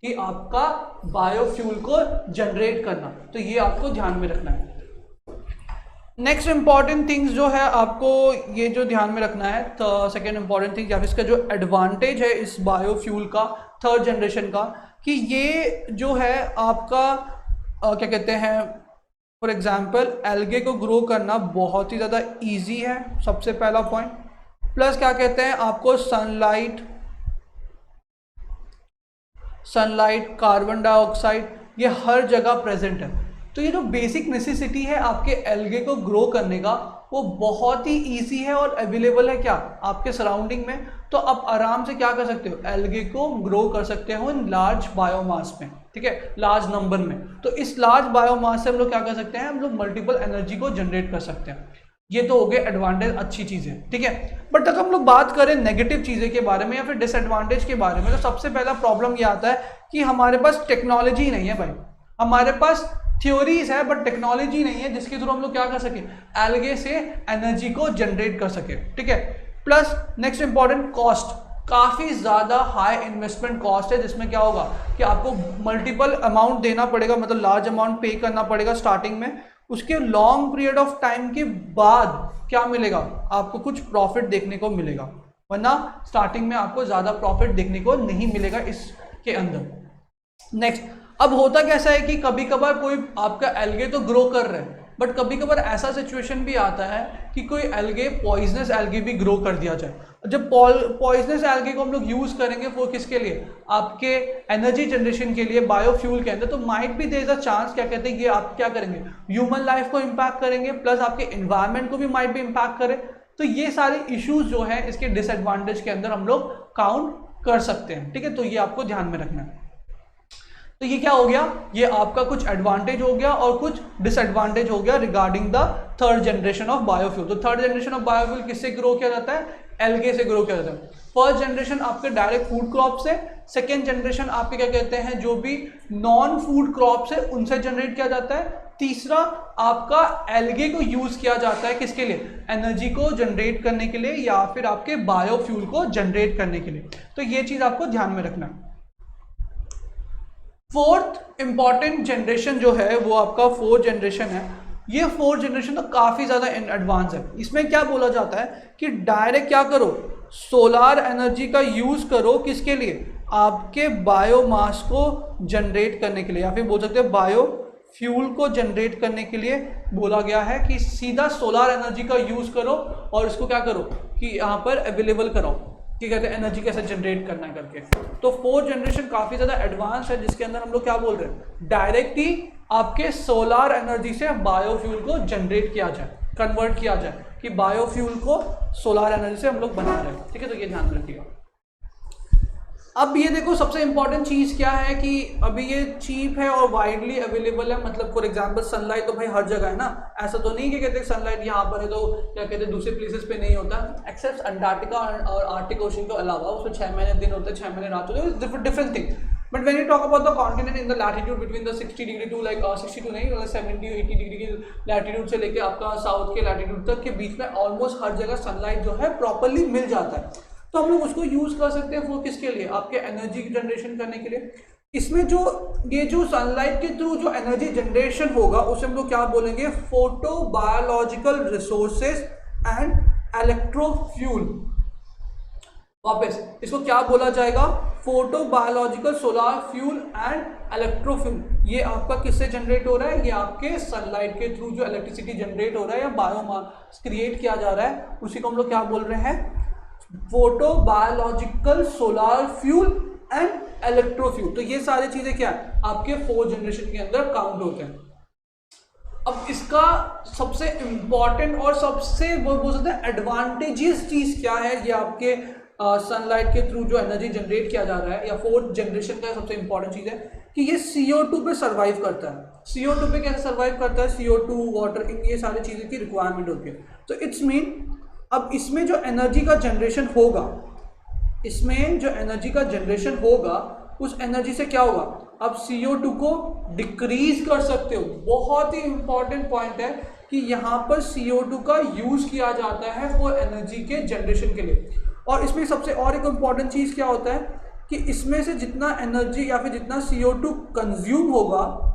कि आपका बायोफ्यूल को जनरेट करना। तो ये आपको ध्यान में रखना है। नेक्स्ट इंपॉर्टेंट थिंग्स जो है आपको ये जो ध्यान में रखना है, सेकेंड इंपॉर्टेंट थिंग या फिर इसका जो एडवांटेज है इस बायोफ्यूल का थर्ड जनरेशन का, कि ये जो है आपका क्या कहते हैं, फॉर एग्जांपल एल्गे को ग्रो करना बहुत ही ज़्यादा इजी है, सबसे पहला पॉइंट। प्लस क्या कहते हैं, आपको सनलाइट कार्बन डाइऑक्साइड ये हर जगह प्रेजेंट है। तो ये जो बेसिक नेसेसिटी है आपके एल्गे को ग्रो करने का, वो बहुत ही ईजी है और अवेलेबल है क्या आपके सराउंडिंग में। तो आप आराम से क्या कर सकते हो, एल्गे को ग्रो कर सकते हो इन लार्ज बायोमास में, ठीक है, लार्ज नंबर में। तो इस लार्ज बायोमास से हम लोग क्या कर सकते हैं, हम लोग मल्टीपल एनर्जी को जनरेट कर सकते हैं। ये तो हो गए एडवांटेज, अच्छी चीजें, ठीक है। बट अगर हम लोग बात करें नेगेटिव चीजें के बारे में या फिर डिसएडवांटेज के बारे में, तो सबसे पहला प्रॉब्लम ये आता है कि हमारे पास टेक्नोलॉजी नहीं है भाई। हमारे पास थ्योरीज है बट टेक्नोलॉजी नहीं है जिसके थ्रू हम लोग क्या कर सके, एल्गे से एनर्जी को जनरेट कर सके, ठीक है। प्लस नेक्स्ट इंपॉर्टेंट कॉस्ट, काफी ज्यादा हाई इन्वेस्टमेंट कॉस्ट है, जिसमें क्या होगा कि आपको मल्टीपल अमाउंट देना पड़ेगा, मतलब लार्ज अमाउंट पे करना पड़ेगा स्टार्टिंग में। उसके लॉन्ग पीरियड ऑफ टाइम के बाद क्या मिलेगा, आपको कुछ प्रॉफिट देखने को मिलेगा, वरना स्टार्टिंग में आपको ज्यादा प्रॉफिट देखने को नहीं मिलेगा इसके अंदर। नेक्स्ट, अब होता कैसा है कि कभी कभार कोई आपका एल्गे तो ग्रो कर रहे हैं, बट कभी कभार ऐसा सिचुएशन भी आता है कि कोई एल्गे, पॉइजनस एल्गे भी ग्रो कर दिया जाए। जब पॉइजनस एल्गे को हम लोग यूज करेंगे वो किसके लिए, आपके एनर्जी जनरेशन के लिए, बायोफ्यूल के अंदर, तो माइट भी देयर इज अ चांस, क्या कहते हैं, ये आप क्या करेंगे, ह्यूमन लाइफ को इम्पैक्ट करेंगे, प्लस आपके एनवायरमेंट को भी माइट भी इम्पैक्ट करे। तो ये सारे इश्यूज जो है इसके डिसएडवांटेज के अंदर हम लोग काउंट कर सकते हैं, ठीक है। तो ये आपको ध्यान में रखना है। तो ये क्या हो गया, ये आपका कुछ एडवांटेज हो गया और कुछ डिसएडवांटेज हो गया regarding the third generation of biofuel. तो थर्ड जनरेशन ऑफ बायोफ्यूल किससे ग्रो किया जाता है, एल्गे से ग्रो किया जाता है। फर्स्ट जनरेशन आपके डायरेक्ट फूड क्रॉप से, सेकेंड जनरेशन आपके क्या कहते हैं, जो भी नॉन फूड क्रॉप है उनसे जनरेट किया जाता है। तीसरा आपका एल्गे को यूज किया जाता है किसके लिए, एनर्जी को जनरेट करने के लिए या फिर आपके बायोफ्यूल को जनरेट करने के लिए। तो ये चीज आपको ध्यान में रखना है। फोर्थ इंपॉर्टेंट जनरेशन जो है वो आपका फोर्थ जनरेशन है। ये फोर्थ जनरेशन तो काफी ज्यादा एडवांस है। इसमें क्या बोला जाता है कि डायरेक्ट क्या करो, सोलार एनर्जी का यूज करो किसके लिए, आपके बायोमास को जनरेट करने के लिए, या फिर बोल सकते हैं बायोफ्यूल को जनरेट करने के लिए बोला गया है कि सीधा सोलार एनर्जी का यूज करो और इसको क्या करो कि यहाँ पर अवेलेबल कराओ, कि कहते हैं एनर्जी कैसे जनरेट करना है करके। तो फोर्थ जनरेशन काफी ज्यादा एडवांस है, जिसके अंदर हम लोग क्या बोल रहे हैं, डायरेक्ट ही आपके सोलार एनर्जी से बायोफ्यूल को जनरेट किया जाए, कन्वर्ट किया जाए, कि बायोफ्यूल को सोलार एनर्जी से हम लोग बना रहे हैं, ठीक है। तो ये ध्यान रखिएगा। अब ये देखो सबसे इंपॉर्टेंट चीज क्या है कि अभी ये चीप है और वाइडली अवेलेबल है। मतलब फॉर एग्जांपल सनलाइट तो भाई हर जगह है ना, ऐसा तो नहीं कि कहते हैं सनलाइट यहाँ पर है तो क्या कहते हैं दूसरे प्लेसेस पे नहीं होता, एक्सेप्ट अंटार्कटिका और आर्टिक ओशन के अलावा, उसमें 6 महीने दिन होते हैं, 6 महीने रात होते हैं, different thing. But when you talk about the continent in the latitude between the 60 degree to like 62 नहीं 70-80 डिग्री की लैटिट्यूड से लेके आपका साउथ के लैटिट्यूड तक के बीच में ऑलमोस्ट हर जगह सनलाइट जो है प्रॉपरली मिल जाता है। तो हम लोग उसको यूज कर सकते हैं वो किसके लिए, आपके एनर्जी जनरेशन करने के लिए। इसमें जो ये जो सनलाइट के थ्रू जो एनर्जी जनरेशन होगा उसे हम लोग क्या बोलेंगे, photo biological resources and electrofuel. वापस इसको क्या बोला जाएगा, photo biological solar fuel and electrofuel. ये आपका किससे जनरेट हो रहा है, ये आपके सनलाइट के थ्रू जो इलेक्ट्रिसिटी जनरेट हो रहा है या बायोमास क्रिएट किया जा रहा है, उसी को हम लोग क्या बोल रहे हैं, photo biological solar fuel and electrofuel. तो ये सारी चीजें क्या है, आपके फोर्थ जनरेशन के अंदर काउंट होते हैं। अब इसका सबसे इंपॉर्टेंट और सबसे बोल सकते हैं एडवांटेजियस चीज क्या है, ये आपके सनलाइट के थ्रू जो एनर्जी जनरेट किया जा रहा है या फोर्थ जनरेशन का सबसे इंपॉर्टेंट चीज है कि ये CO2 पे सर्वाइव करता है। CO2 पे कैसे सर्वाइव करता है, CO2 वाटर, इन ये सारी चीजें की रिक्वायरमेंट होती है। तो इट्स मीन अब इसमें जो एनर्जी का जनरेशन होगा, इसमें जो एनर्जी का जनरेशन होगा उस एनर्जी से क्या होगा, आप CO2 को डिक्रीज कर सकते हो। बहुत ही इंपॉर्टेंट पॉइंट है कि यहाँ पर CO2 का यूज किया जाता है फॉर एनर्जी के जनरेशन के लिए। और इसमें सबसे और एक इम्पॉर्टेंट चीज क्या होता है कि इसमें से जितना एनर्जी या फिर जितना CO2 कंज्यूम होगा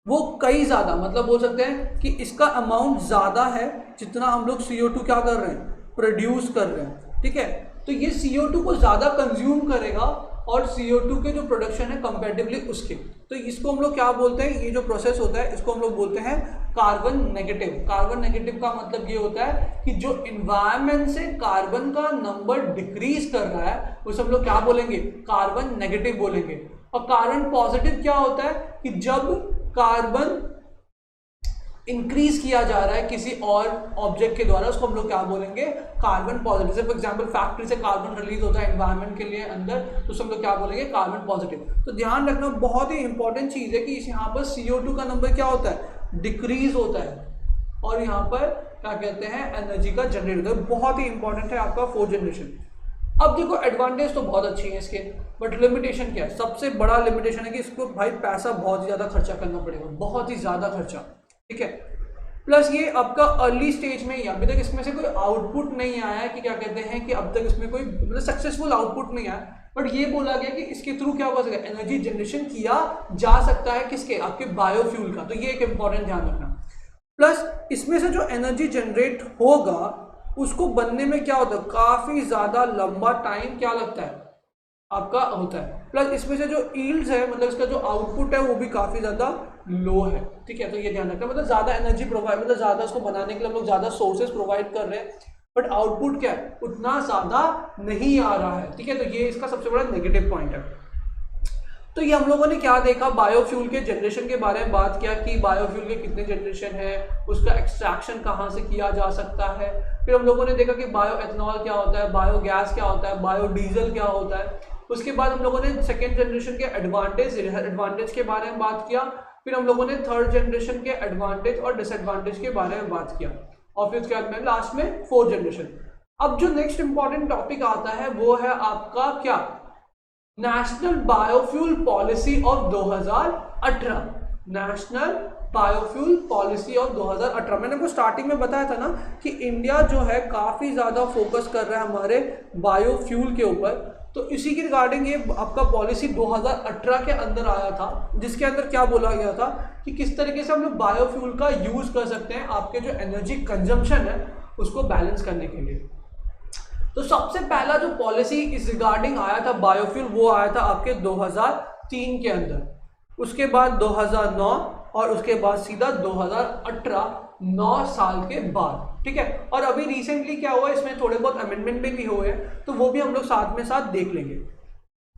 वो कई ज्यादा, मतलब बोल सकते हैं कि इसका अमाउंट ज्यादा है जितना हम लोग CO2 क्या कर रहे हैं, प्रोड्यूस कर रहे हैं, ठीक है। तो ये CO2 को ज्यादा कंज्यूम करेगा और CO2 के जो प्रोडक्शन है कंपैरेटिवली उसके, तो इसको हम लोग क्या बोलते हैं, ये जो प्रोसेस होता है इसको हम लोग बोलते हैं कार्बन नेगेटिव। कार्बन नेगेटिव का मतलब ये होता है कि जो इन्वायरमेंट से कार्बन का नंबर डिक्रीज कर रहा है उसे हम लोग क्या बोलेंगे, कार्बन नेगेटिव बोलेंगे। और कार्बन पॉजिटिव क्या होता है कि जब कार्बन इंक्रीज किया जा रहा है किसी और ऑब्जेक्ट के द्वारा, उसको हम लोग क्या बोलेंगे, कार्बन पॉजिटिव। जैसे फॉर एग्जांपल फैक्ट्री से कार्बन रिलीज होता है एनवायरनमेंट के लिए अंदर, तो हम लोग क्या बोलेंगे, कार्बन पॉजिटिव। तो ध्यान रखना, बहुत ही इंपॉर्टेंट चीज है कि यहाँ पर CO2 का नंबर क्या होता है, डिक्रीज होता है, और यहाँ पर क्या कहते हैं, एनर्जी का जनरेट होता है। बहुत ही इंपॉर्टेंट है आपका फोर्थ जनरेशन। अब देखो एडवांटेज तो बहुत अच्छी है इसके, बट लिमिटेशन क्या है, सबसे बड़ा लिमिटेशन है कि इसको भाई पैसा बहुत ही ज्यादा खर्चा करना पड़ेगा, बहुत ही ज्यादा खर्चा, ठीक है। प्लस ये आपका अर्ली स्टेज में ही, अभी तक इसमें से कोई आउटपुट नहीं आया है कि क्या कहते हैं कि अब तक इसमें कोई मतलब सक्सेसफुल आउटपुट नहीं आया, बट ये बोला गया कि इसके थ्रू क्या हो सकता है, एनर्जी जनरेशन किया जा सकता है, किसके, आपके बायोफ्यूल का। तो ये एक इंपॉर्टेंट ध्यान रखना। प्लस इसमें से जो एनर्जी जनरेट होगा उसको बनने में क्या होता है, काफी ज्यादा लंबा टाइम क्या लगता है आपका होता है। प्लस इसमें से जो यील्ड्स है, मतलब इसका जो आउटपुट है वो भी काफी ज्यादा लो है, ठीक है। तो ये ध्यान रखना, मतलब ज्यादा एनर्जी प्रोवाइड, मतलब ज्यादा उसको बनाने के लिए हम लोग ज्यादा सोर्सेस प्रोवाइड कर रहे हैं, बट आउटपुट क्या है, उतना ज्यादा नहीं आ रहा है, ठीक है। तो ये इसका सबसे बड़ा नेगेटिव पॉइंट है। तो ये हम लोगों ने क्या देखा, बायोफ्यूल के जनरेशन के बारे में बात किया कि बायोफ्यूल के कितने जनरेशन है, उसका एक्सट्रैक्शन कहाँ से किया जा सकता है। फिर हम लोगों ने देखा कि बायो एथनॉल क्या होता है, बायोगैस क्या होता है, बायोडीजल क्या होता है। उसके बाद हम लोगों ने सेकेंड जनरेशन के एडवांटेज के बारे में बात किया। फिर हम लोगों ने थर्ड जनरेशन के एडवांटेज और डिसएडवांटेज के बारे में बात किया, और फिर उसके बाद में लास्ट में फोर्थ जनरेशन। अब जो नेक्स्ट इंपॉर्टेंट टॉपिक आता है वो है आपका क्या, national biofuel policy of 2018। National biofuel policy of 2018, मैंने आपको स्टार्टिंग में बताया था ना कि इंडिया जो है काफी ज्यादा फोकस कर रहा है हमारे बायोफ्यूल के ऊपर। तो इसी के रिगार्डिंग ये आपका पॉलिसी 2018 के अंदर आया था, जिसके अंदर क्या बोला गया था कि किस तरीके से हम लोग बायोफ्यूल का यूज कर सकते हैं आपके जो एनर्जी कंजम्पशन है उसको बैलेंस करने के लिए। तो सबसे पहला जो पॉलिसी इस रिगार्डिंग आया था बायोफ्यूल, वो आया था आपके 2003 के अंदर, उसके बाद 2009, और उसके बाद सीधा 2018, 9 साल के बाद, ठीक है। और अभी रिसेंटली क्या हुआ, इसमें थोड़े बहुत अमेंडमेंट भी हुए हैं, तो वो भी हम लोग साथ में साथ देख लेंगे।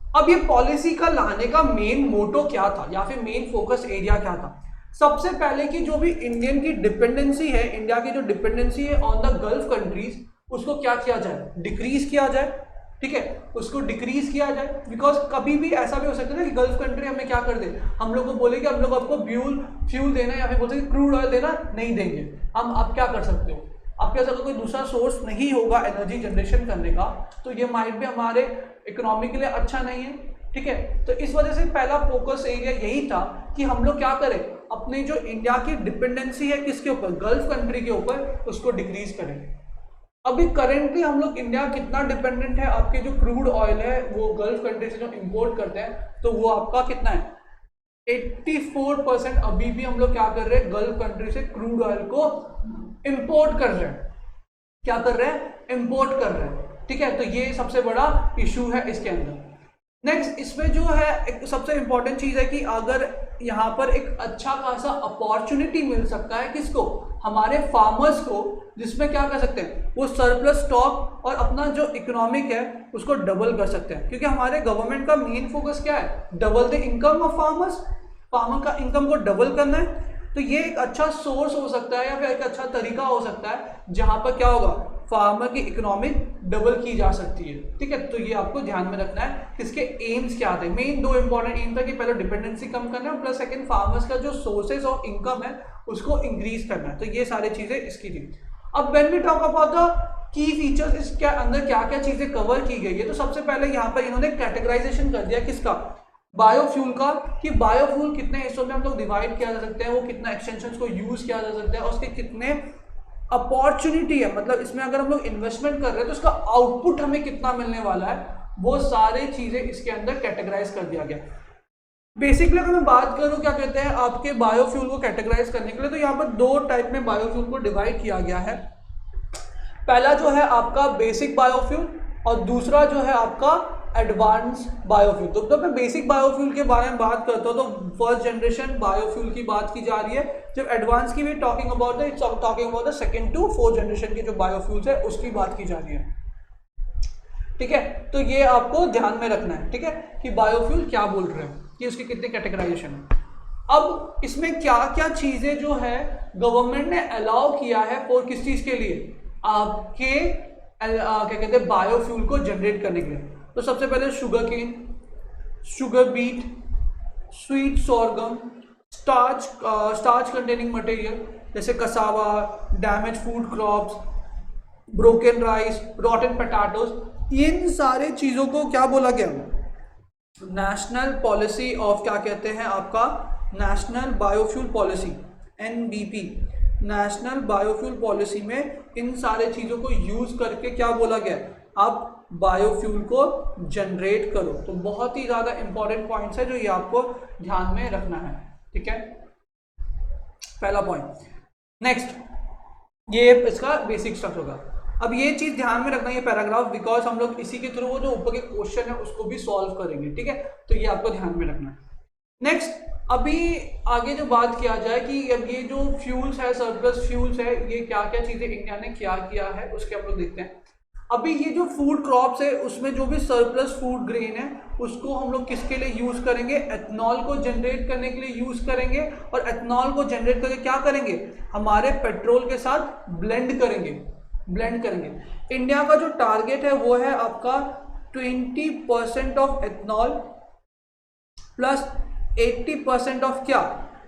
अब ये पॉलिसी का लाने का मेन मोटो क्या था, या फिर मेन फोकस एरिया क्या था। सबसे पहले की जो भी इंडियन की डिपेंडेंसी है, इंडिया की जो डिपेंडेंसी है ऑन द गल्फ कंट्रीज, उसको क्या किया जाए, डिक्रीज किया जाए, ठीक है, उसको डिक्रीज किया जाए। बिकॉज कभी भी ऐसा भी हो सकता है ना कि गल्फ कंट्री हमें क्या कर दे, हम लोग को बोले कि हम लोग आपको फ्यूल देना है, या फिर बोलते हैं क्रूड ऑयल देना, नहीं देंगे हम। आप क्या कर सकते हो, आपके पास अगर कोई दूसरा सोर्स नहीं होगा एनर्जी जनरेशन करने का, तो ये माइट भी हमारे इकोनॉमी के लिए अच्छा नहीं है, ठीक है। तो इस वजह से पहला फोकस एरिया यही था कि हम लोग क्या करें, अपने जो इंडिया की डिपेंडेंसी है किसके ऊपर, गल्फ कंट्री के ऊपर, उसको डिक्रीज करें। अभी करेंटली हम लोग इंडिया कितना डिपेंडेंट है, आपके जो क्रूड ऑयल है वो गल्फ कंट्री से जो इंपोर्ट करते हैं, तो वो आपका कितना है, 84% अभी भी हम लोग क्या कर रहे हैं, गल्फ कंट्री से क्रूड ऑयल को इंपोर्ट कर रहे हैं। क्या कर रहे हैं, इंपोर्ट कर रहे हैं, ठीक है। तो ये सबसे बड़ा इशू है इसके अंदर। नेक्स्ट इसमें जो है एक सबसे इंपॉर्टेंट चीज है कि अगर यहाँ पर एक अच्छा खासा अपॉर्चुनिटी मिल सकता है किसको, हमारे फार्मर्स को, जिसमें क्या कर सकते हैं, वो सरप्लस स्टॉक और अपना जो इकोनॉमिक है उसको डबल कर सकते हैं। क्योंकि हमारे गवर्नमेंट का मेन फोकस क्या है, double the income of farmers, farmer का इनकम को डबल करना है। तो ये एक अच्छा सोर्स हो सकता है, या फिर एक अच्छा तरीका हो सकता है जहां पर क्या होगा, फार्मर की इकोनॉमिक डबल की जा सकती है, ठीक है। तो ये आपको ध्यान में रखना है कि इसके एम्स क्या थे। मेन दो इंपॉर्टेंट एम था कि पहले डिपेंडेंसी कम करना है, प्लस सेकंड फार्मर्स का जो सोर्सेज ऑफ इनकम है उसको इंक्रीज करना है। तो ये सारी चीजें इसकी थी। अब when we talk about the key features, इसके अंदर क्या क्या चीजें कवर की गई है, तो सबसे पहले यहाँ पर इन्होंने कैटेगराइजेशन कर दिया किसका, बायोफ्यूल का, कि बायोफ्यूल कितने हिस्सों में हम लोग डिवाइड किया जा सकते हैं, वो कितना एक्सटेंशन को यूज किया जा सकता है, और उसके कितने अपॉर्चुनिटी है, मतलब इसमें अगर हम लोग इन्वेस्टमेंट कर रहे हैं तो उसका आउटपुट हमें कितना मिलने वाला है, वो सारी चीजें इसके अंदर कैटेगराइज कर दिया गया। बेसिकली अगर मैं बात करूं क्या कहते हैं आपके बायोफ्यूल को कैटेगराइज करने के लिए, तो यहाँ पर दो टाइप में बायोफ्यूल को डिवाइड किया गया है। पहला जो है आपका बेसिक बायोफ्यूल, और दूसरा जो है आपका एडवांस बायोफ्यूल। तो मैं बेसिक बायोफ्यूल के बारे में बात करता हूँ, तो फर्स्ट जनरेशन बायोफ्यूल की बात की जा रही है। जब एडवांस की भी talking about the second to fourth generation के जो बायोफ्यूल्स है उसकी बात की जा रही है, ठीक है। तो ये आपको ध्यान में रखना है, ठीक है, कि बायोफ्यूल क्या बोल रहे हैं, कि उसकी कितने कैटेगराइजेशन है। अब इसमें क्या क्या चीजें जो है गवर्नमेंट ने अलाउ किया है फॉर किस चीज के लिए, आपके क्या कहते हैं बायोफ्यूल को जनरेट करने के लिए। तो सबसे पहले sugar cane, sugar beet, sweet sorghum, starch containing material जैसे cassava, damage food crops, broken rice, rotten potatoes, इन सारे चीजों को क्या बोला गया, नेशनल पॉलिसी ऑफ क्या कहते हैं आपका national biofuel policy NBP, national biofuel policy में इन सारे चीजों को यूज करके क्या बोला गया, आप बायोफ्यूल को जनरेट करो। तो बहुत ही ज्यादा इंपॉर्टेंट पॉइंट्स है जो ये आपको ध्यान में रखना है, ठीक है, पहला पॉइंट। नेक्स्ट, ये इसका बेसिक स्ट्रक्चर होगा। अब ये चीज ध्यान में रखना, ये पैराग्राफ, बिकॉज हम लोग इसी के थ्रू वो जो ऊपर के क्वेश्चन है उसको भी सॉल्व करेंगे, ठीक है, तो ये आपको ध्यान में रखना है। नेक्स्ट, अभी आगे जो बात किया जाए कि अब ये जो फ्यूल्स है, सरप्लस फ्यूल्स है, ये क्या क्या चीजें इंडिया ने क्या किया है उसके हम लोग देखते हैं। अभी ये जो फूड क्रॉप्स है उसमें जो भी सरप्लस फूड ग्रेन है उसको हम लोग किसके लिए यूज करेंगे, एथनॉल को जनरेट करने के लिए यूज करेंगे, और एथनॉल को जनरेट करके क्या करेंगे, हमारे पेट्रोल के साथ ब्लेंड करेंगे। इंडिया का जो टारगेट है वो है आपका 20% ऑफ एथनॉल प्लस 80% ऑफ क्या,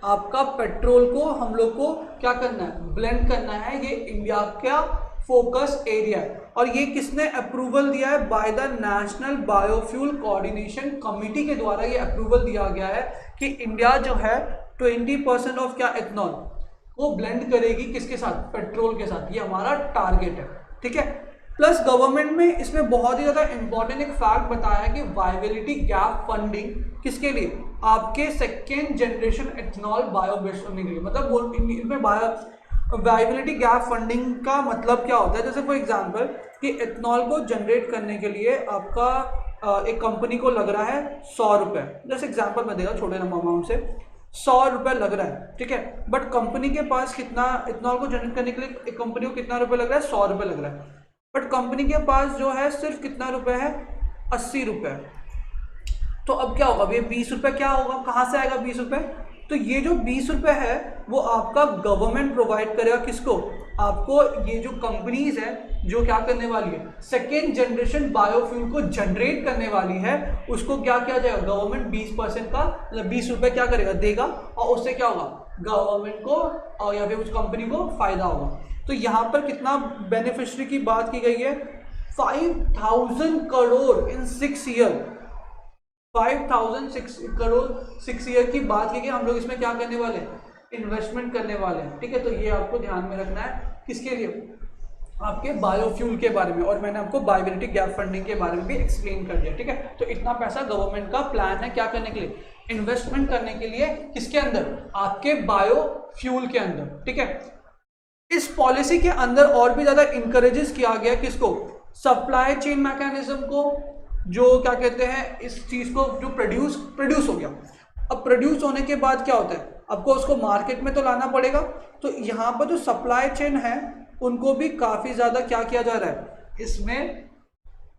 आपका पेट्रोल को हम लोग को क्या करना है, ब्लेंड करना है। ये इंडिया का फोकस एरिया है, और ये किसने अप्रूवल दिया है, by the national biofuel coordination committee के द्वारा ये अप्रूवल दिया गया है कि इंडिया जो है 20% ऑफ क्या एथनॉल वो ब्लेंड करेगी किसके साथ, पेट्रोल के साथ। ये हमारा टारगेट है, ठीक है। प्लस गवर्नमेंट में इसमें बहुत ही ज्यादा इंपॉर्टेंट एक फैक्ट बताया है कि वायबिलिटी गैप फंडिंग किसके लिए, आपके second generation ethanol bio based करने के लिए। मतलब इनमें वायबिलिटी गैप फंडिंग का मतलब क्या होता है, जैसे फॉर एग्जांपल कि एथनॉल को जनरेट करने के लिए आपका एक कंपनी को लग रहा है 100 रुपये, जैसे एग्जांपल मैं देगा छोटे नंबर अमाउंट से 100 रुपये लग रहा है, ठीक है, बट कंपनी के पास कितना, एथनॉल को जनरेट करने के लिए एक कंपनी को कितना रुपये लग रहा है, 100 रुपये लग रहा है, बट कंपनी के पास जो है सिर्फ कितना रुपये है, 80 रुपये। तो अब क्या होगा, ये 20 रुपये क्या होगा, कहाँ से आएगा 20 रुपये, तो ये जो 20 रुपये है वो आपका गवर्नमेंट प्रोवाइड करेगा किसको, आपको। ये जो कंपनीज है जो क्या करने वाली है, सेकेंड जनरेशन बायोफ्यूल को जनरेट करने वाली है, उसको क्या किया जाएगा, गवर्नमेंट 20% का मतलब 20 रुपये क्या करेगा, देगा, और उससे क्या होगा, गवर्नमेंट को या फिर उस कंपनी को फायदा होगा। तो यहाँ पर कितना बेनिफिशियरी की बात की गई है, 5000 करोड़ इन 6 ईयर, 5000 करोड़ 6 ईयर की बात की गई। हम लोग इसमें क्या करने वाले हैं, इन्वेस्टमेंट करने वाले हैं, ठीक है। तो ये आपको ध्यान में रखना है, किसके लिए, आपके बायोफ्यूल के बारे में, और मैंने आपको वायबिलिटी गैप फंडिंग के बारे में भी एक्सप्लेन कर दिया, ठीक है। तो इतना पैसा गवर्नमेंट का प्लान है क्या करने के लिए, इन्वेस्टमेंट करने के लिए, किसके अंदर, आपके बायोफ्यूल के अंदर, ठीक है। इस पॉलिसी के अंदर और भी ज्यादा इंकरेजेस किया गया किसको, सप्लाई चेन मैकेनिज्म को, जो क्या कहते हैं इस चीज को जो प्रोड्यूस हो गया। अब प्रोड्यूस होने के बाद क्या होता है, आपको उसको मार्केट में तो लाना पड़ेगा, तो यहाँ पर जो सप्लाई चेन है उनको भी काफी ज्यादा क्या किया जा रहा है, इसमें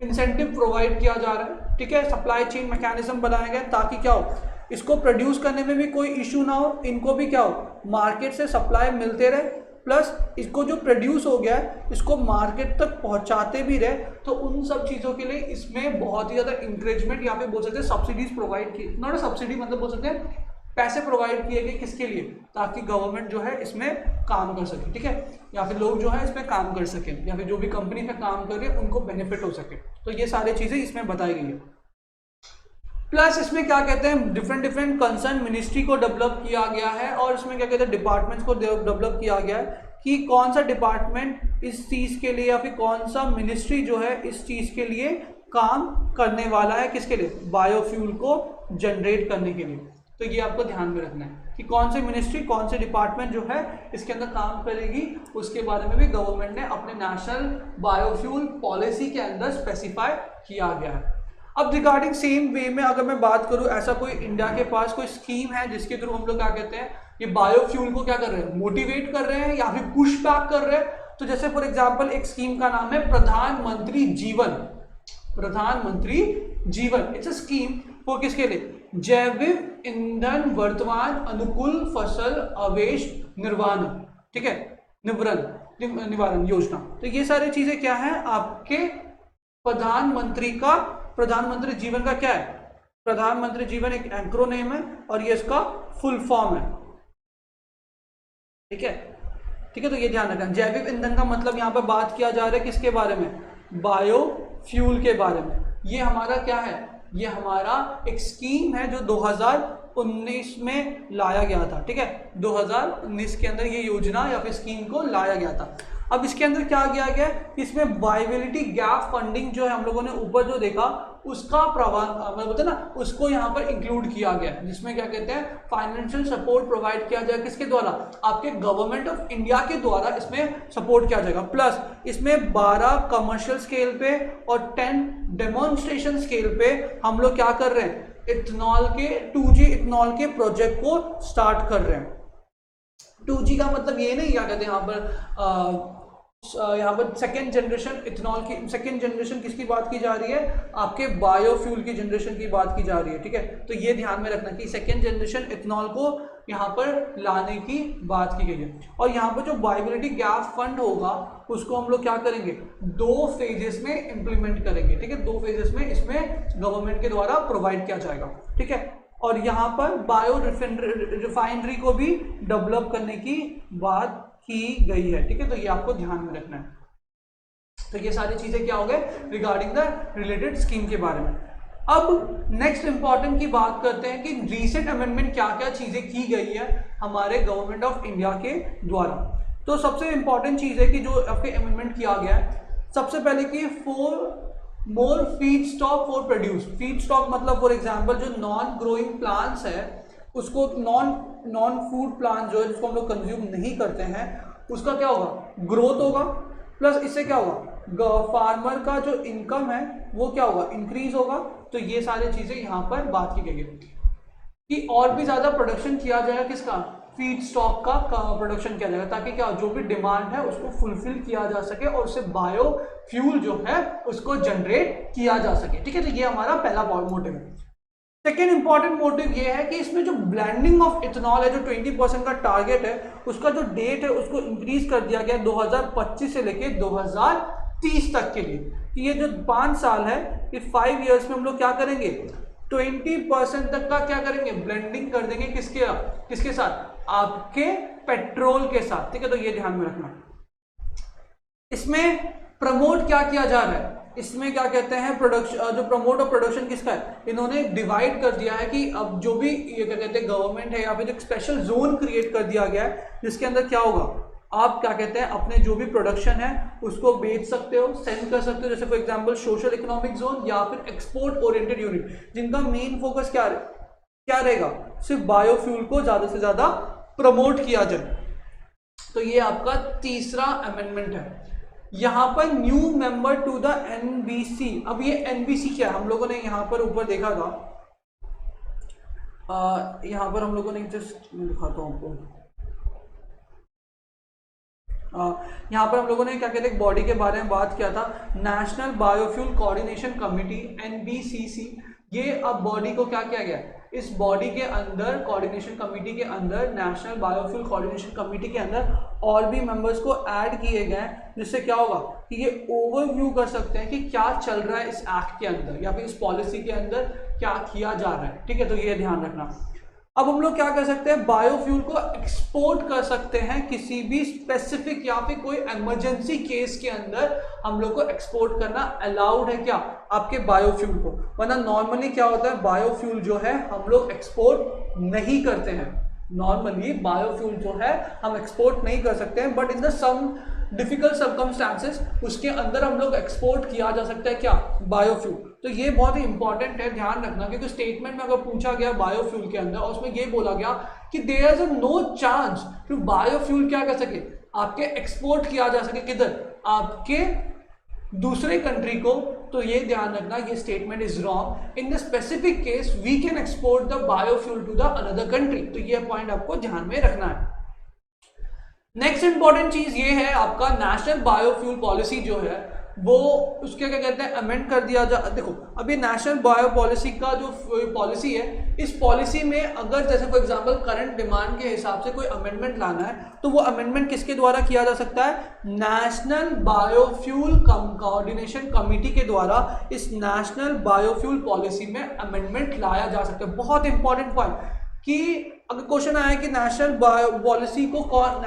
इंसेंटिव प्रोवाइड किया जा रहा है, ठीक है। सप्लाई चेन मैकेनिज्म बनाया गया ताकि क्या हो, इसको प्रोड्यूस करने में भी कोई इशू ना हो, इनको भी क्या हो, मार्केट से सप्लाई मिलते रहे, प्लस इसको जो प्रोड्यूस हो गया है इसको मार्केट तक पहुंचाते भी रहे। तो उन सब चीज़ों के लिए इसमें बहुत ही ज़्यादा इंकरेजमेंट, यहाँ पे बोल सकते हैं सब्सिडीज प्रोवाइड की, नॉट सब्सिडी मतलब बोल सकते हैं पैसे प्रोवाइड किए गए, किसके लिए, ताकि गवर्नमेंट जो है इसमें काम कर सके, ठीक है, या फिर लोग जो है इसमें काम कर सके, या फिर जो भी कंपनी में काम कर रहे हैं उनको बेनिफिट हो सके। तो ये सारी चीज़ें इसमें बताई गई है। प्लस इसमें क्या कहते हैं, डिफरेंट कंसर्न मिनिस्ट्री को डेवलप किया गया है, और इसमें क्या कहते हैं डिपार्टमेंट्स को डेवलप किया गया है कि कौन सा डिपार्टमेंट इस चीज़ के लिए, या फिर कौन सा मिनिस्ट्री जो है इस चीज़ के लिए काम करने वाला है, किसके लिए, बायोफ्यूल को जनरेट करने के लिए। तो ये आपको ध्यान में रखना है कि कौन सी मिनिस्ट्री, कौन से डिपार्टमेंट जो है इसके अंदर काम करेगी, उसके बारे में भी गवर्नमेंट ने अपने नेशनल बायोफ्यूल पॉलिसी के अंदर स्पेसिफाई किया गया है। अब रिगार्डिंग सेम वे में अगर मैं बात करूं, ऐसा कोई इंडिया के पास कोई स्कीम है जिसके थ्रू हम लोग क्या कहते हैं, ये बायोफ्यूल को क्या कर रहे हैं, मोटिवेट कर रहे हैं या फिर पुश बैक कर रहे हैं। तो जैसे फॉर एग्जांपल एक स्कीम का नाम है प्रधानमंत्री जीवन, इट्स अ स्कीम फॉर किसके लिए, जैविक ईंधन वर्तमान अनुकूल फसल अवशेष निर्वहन, ठीक है, निवारण योजना। तो ये सारी चीजें क्या है आपके प्रधानमंत्री जीवन का क्या है, प्रधानमंत्री जीवन एक एक्रोनेम है और ये इसका फुल फॉर्म है, ठीक है, ठीक है। तो ये ध्यान रखना, जैविक ईंधन का मतलब यहाँ पर बात किया जा रहा है किसके बारे में, बायोफ्यूल के बारे में। ये हमारा क्या है, ये हमारा एक स्कीम है जो 2019 में लाया गया था, ठीक है, 2019 के अंदर ये योजना या फिर स्कीम को लाया गया था। अब इसके अंदर क्या किया गया, इसमें वायबिलिटी गैप फंडिंग जो है हम लोगों ने ऊपर जो देखा उसका प्रावधान बोलते हैं ना, उसको यहाँ पर इंक्लूड किया गया, जिसमें क्या कहते हैं फाइनेंशियल सपोर्ट प्रोवाइड किया जाएगा किसके द्वारा, आपके गवर्नमेंट ऑफ इंडिया के द्वारा इसमें सपोर्ट किया जाएगा। प्लस इसमें 12 कमर्शियल स्केल पे और 10 डेमोन्स्ट्रेशन स्केल पे हम लोग क्या कर रहे हैं, इथेनॉल के 2G इथेनॉल के प्रोजेक्ट को स्टार्ट कर रहे हैं। 2G का मतलब ये नहीं क्या कहते हैं यहाँ पर सेकेंड जनरेशन इथेनॉल की, सेकेंड जनरेशन किसकी बात की जा रही है, आपके बायोफ्यूल की जनरेशन की बात की जा रही है, ठीक है। तो ये ध्यान में रखना कि सेकेंड जनरेशन इथेनॉल को यहाँ पर लाने की बात की गई है। और यहाँ पर जो वायबिलिटी गैप फंड होगा उसको हम लोग क्या करेंगे, 2 फेजेस में इंप्लीमेंट करेंगे, ठीक है, 2 फेजेस में इसमें गवर्नमेंट के द्वारा प्रोवाइड किया जाएगा, ठीक है। और यहाँ पर बायो रिफाइनरी को भी डेवलप करने की बात की गई है, ठीक है। तो ये आपको ध्यान में रखना है। तो ये सारी चीजें क्या हो गए रिगार्डिंग द रिलेटेड स्कीम के बारे में। अब नेक्स्ट इंपॉर्टेंट की बात करते हैं कि रीसेंट अमेंडमेंट क्या क्या चीजें की गई है हमारे गवर्नमेंट ऑफ इंडिया के द्वारा। तो सबसे इंपॉर्टेंट चीज है कि जो आपके अमेंडमेंट किया गया है, सबसे पहले कि more feed stock for produce. Feed stock मतलब फॉर एग्जांपल जो नॉन ग्रोइंग प्लांट्स है उसको नॉन फूड प्लांट जो है जिसको हम लोग कंज्यूम नहीं करते हैं उसका क्या होगा, ग्रोथ होगा। प्लस इससे क्या होगा, फार्मर का जो इनकम है वो क्या होगा, इंक्रीज होगा। तो ये सारी चीजें यहाँ पर बात की गई है कि और भी ज्यादा प्रोडक्शन किया जाएगा, किसका, फीड स्टॉक का प्रोडक्शन किया जाएगा, ताकि क्या जो भी डिमांड है उसको फुलफिल किया जा सके और उससे बायोफ्यूल जो है उसको जनरेट किया जा सके, ठीक है। तो ये हमारा पहला मोटिव है। सेकेंड इंपॉर्टेंट मोटिव ये है कि इसमें जो ब्लेंडिंग ऑफ इथेनॉल है जो 20% का टारगेट है उसका जो डेट है उसको इंक्रीज कर दिया गया 2025 से लेके 2030 तक के लिए। कि ये जो 5 साल है ये 5 इयर्स में हम लोग क्या करेंगे, 20% तक का क्या करेंगे, ब्लेंडिंग कर देंगे किसके साथ, आपके पेट्रोल के साथ, ठीक है। तो ये ध्यान में रखना। इसमें प्रमोट क्या किया जा रहा है, इसमें क्या कहते हैं प्रोडक्शन, जो प्रमोट ऑफ प्रोडक्शन किसका है, इन्होंने डिवाइड कर दिया है कि अब जो भी ये क्या कहते हैं गवर्नमेंट है या फिर एक स्पेशल जोन क्रिएट कर दिया गया है जिसके अंदर क्या होगा, आप क्या कहते हैं अपने जो भी प्रोडक्शन है उसको बेच सकते हो, सेंड कर सकते हो, जैसे for example social economic zone या फिर एक्सपोर्ट ओरिएंटेड यूनिट जिनका मेन फोकस क्या रहेगा, सिर्फ बायोफ्यूल को ज्यादा से ज्यादा प्रमोट किया जाए। तो ये आपका तीसरा अमेंडमेंट है। यहाँ पर new member to the NBC. अब ये एनबीसी क्या है, हम लोगों ने यहाँ पर ऊपर देखा था, यहाँ पर हम लोगों ने जस्ट दिखाता हूँ आपको, यहाँ पर हम लोगों ने क्या कहते हैं बॉडी के बारे में बात किया था, national biofuel coordination committee NBCC. ये अब बॉडी को क्या किया गया, इस बॉडी के अंदर कोऑर्डिनेशन कमेटी के अंदर, नेशनल बायोफ्यूल कोऑर्डिनेशन कमेटी के अंदर और भी मेंबर्स को ऐड किए गए, जिससे क्या होगा कि ये ओवरव्यू कर सकते हैं कि क्या चल रहा है इस एक्ट के अंदर या फिर इस पॉलिसी के अंदर क्या किया जा रहा है, ठीक है। तो ये ध्यान रखना। अब हम लोग क्या कर सकते हैं, बायोफ्यूल को एक्सपोर्ट कर सकते हैं किसी भी स्पेसिफिक या फिर कोई इमरजेंसी केस के अंदर हम लोग को एक्सपोर्ट करना अलाउड है, क्या आपके बायोफ्यूल को। वरना नॉर्मली क्या होता है, बायोफ्यूल जो है हम लोग एक्सपोर्ट नहीं करते हैं, नॉर्मली बायोफ्यूल जो है हम एक्सपोर्ट नहीं कर सकते हैं, but in the some difficult circumstances उसके अंदर हम लोग एक्सपोर्ट किया जा सकता है क्या, बायोफ्यूल। तो ये बहुत ही इंपॉर्टेंट है, ध्यान रखना, क्योंकि स्टेटमेंट में अगर पूछा गया बायोफ्यूल के अंदर और उसमें ये बोला गया कि देयर इज नो चांस कि बायोफ्यूल क्या कर सके, आपके एक्सपोर्ट किया जा सके, किधर, आपके दूसरे कंट्री को। तो ये ध्यान रखना, ये statement is wrong. In the specific case we can export the biofuel to the another country. तो ये पॉइंट आपको ध्यान में रखना है। नेक्स्ट इंपॉर्टेंट चीज ये है आपका नेशनल बायोफ्यूल पॉलिसी जो है वो उसके क्या कहते हैं अमेंड कर दिया जा। देखो अभी नेशनल बायो पॉलिसी का जो पॉलिसी है, इस पॉलिसी में अगर जैसे फॉर एग्जांपल करंट डिमांड के हिसाब से कोई अमेंडमेंट लाना है तो वो अमेंडमेंट किसके द्वारा किया जा सकता है, नेशनल बायोफ्यूल कोऑर्डिनेशन कमेटी के द्वारा इस नेशनल बायोफ्यूल पॉलिसी में अमेंडमेंट लाया जा सकता है। बहुत इंपॉर्टेंट पॉइंट कि अगर क्वेश्चन आया कि नेशनल बायो पॉलिसी को कौन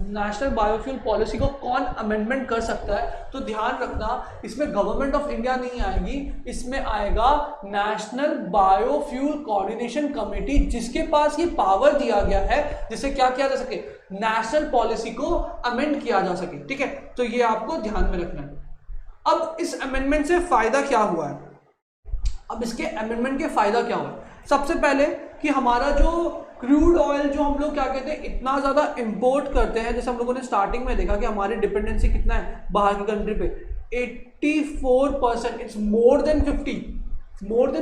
नेशनल बायोफ्यूल पॉलिसी को कौन अमेंडमेंट कर सकता है, तो ध्यान रखना इसमें गवर्नमेंट ऑफ इंडिया नहीं आएगी, इसमें आएगा नेशनल बायोफ्यूल कोऑर्डिनेशन कमेटी, जिसके पास ये पावर दिया गया है जिससे क्या किया जा सके, नेशनल पॉलिसी को अमेंड किया जा सके। ठीक है, तो ये आपको ध्यान में रखना है। अब इस अमेंडमेंट से फायदा क्या हुआ है, अब इसके अमेंडमेंट के फायदा क्या हुआ, सबसे पहले कि हमारा जो क्रूड ऑयल जो हम लोग क्या कहते हैं इतना ज़्यादा इंपोर्ट करते हैं, जैसे हम लोगों ने स्टार्टिंग में देखा कि हमारी डिपेंडेंसी कितना है बाहर की कंट्री पे, 84%, इट्स मोर देन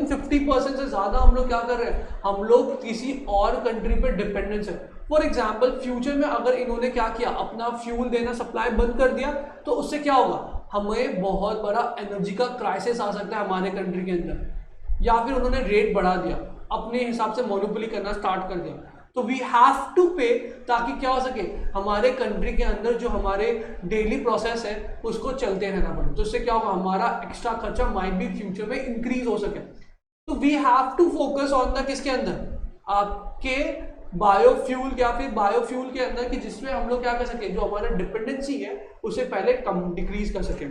50% से ज़्यादा हम लोग क्या कर रहे हैं, हम लोग किसी और कंट्री पे डिपेंडेंस है। फॉर एग्जाम्पल फ्यूचर में अगर इन्होंने क्या किया, अपना फ्यूल देना सप्लाई बंद कर दिया, तो उससे क्या होगा, हमें बहुत बड़ा एनर्जी का क्राइसिस आ सकता है हमारे कंट्री के अंदर, या फिर उन्होंने रेट बढ़ा दिया, अपने हिसाब से मोनोपोली करना स्टार्ट कर दिया, तो वी हैव टू पे, ताकि क्या हो सके, हमारे कंट्री के अंदर जो हमारे डेली प्रोसेस है उसको चलते रहना पड़े, तो इससे क्या होगा, हमारा एक्स्ट्रा खर्चा माइट भी फ्यूचर में इंक्रीज हो सके। तो we have to focus on the किसके अंदर, आपके बायोफ्यूल या फिर बायोफ्यूल के अंदर, कि जिसमें हम लोग क्या कर सके, जो हमारा डिपेंडेंसी है उसे पहले कम डिक्रीज कर सके।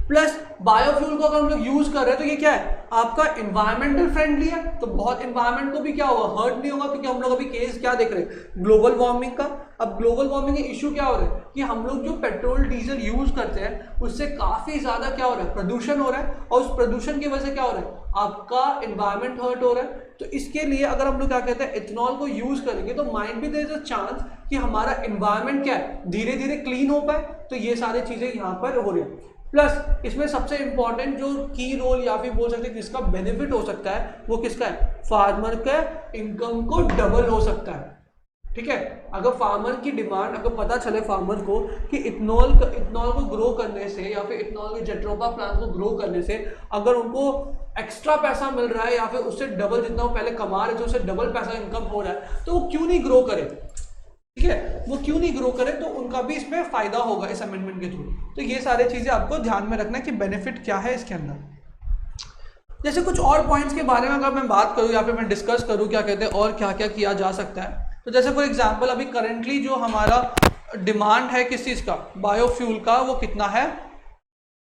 प्लस बायोफ्यूल को अगर हम लोग यूज कर रहे हैं तो ये क्या है, आपका इन्वायरमेंटल फ्रेंडली है, तो बहुत इन्वायरमेंट को भी क्या होगा, हर्ट नहीं होगा, क्योंकि हम लोग अभी केस क्या देख रहे हैं, ग्लोबल वार्मिंग का। अब ग्लोबल वार्मिंग का इशू क्या हो रहा है कि हम लोग जो पेट्रोल डीजल यूज करते हैं उससे काफी ज्यादा क्या हो रहा है, प्रदूषण हो रहा है, और उस प्रदूषण की वजह से क्या हो रहा है, आपका इन्वायरमेंट हर्ट हो रहा है। तो इसके लिए अगर हम लोग क्या कहते हैं इथेनॉल को यूज करेंगे तो माइट भी देयर इज अ चांस कि हमारा इन्वायरमेंट क्या है, धीरे धीरे क्लीन हो पाए। तो ये सारी चीजें यहाँ पर हो रही है। प्लस इसमें सबसे इंपॉर्टेंट जो की रोल या फिर बोल सकते हैं जिसका बेनिफिट हो सकता है वो किसका है, फार्मर का इनकम को डबल हो सकता है। ठीक है, अगर फार्मर की डिमांड, अगर पता चले फार्मर को कि इथेनॉल को ग्रो करने से या फिर इथेनॉल के जेट्रोफा प्लांट को ग्रो करने से अगर उनको एक्स्ट्रा पैसा मिल रहा है या फिर उससे डबल जितना वो पहले कमा रहे थे उससे डबल पैसा इनकम हो रहा है, तो वो क्यों नहीं ग्रो करे। ठीक है, वो क्यों नहीं ग्रो करे, तो उनका भी इसमें फायदा होगा इस अमेंडमेंट के थ्रू। तो ये सारी चीजें आपको ध्यान में रखना है कि बेनिफिट क्या है इसके अंदर। जैसे कुछ और पॉइंट्स के बारे में अगर मैं बात करूं या फिर मैं डिस्कस करूं क्या कहते हैं और क्या क्या किया जा सकता है, तो जैसे फॉर एग्जांपल अभी करंटली जो हमारा डिमांड है किस चीज का, बायोफ्यूल का, वो कितना है,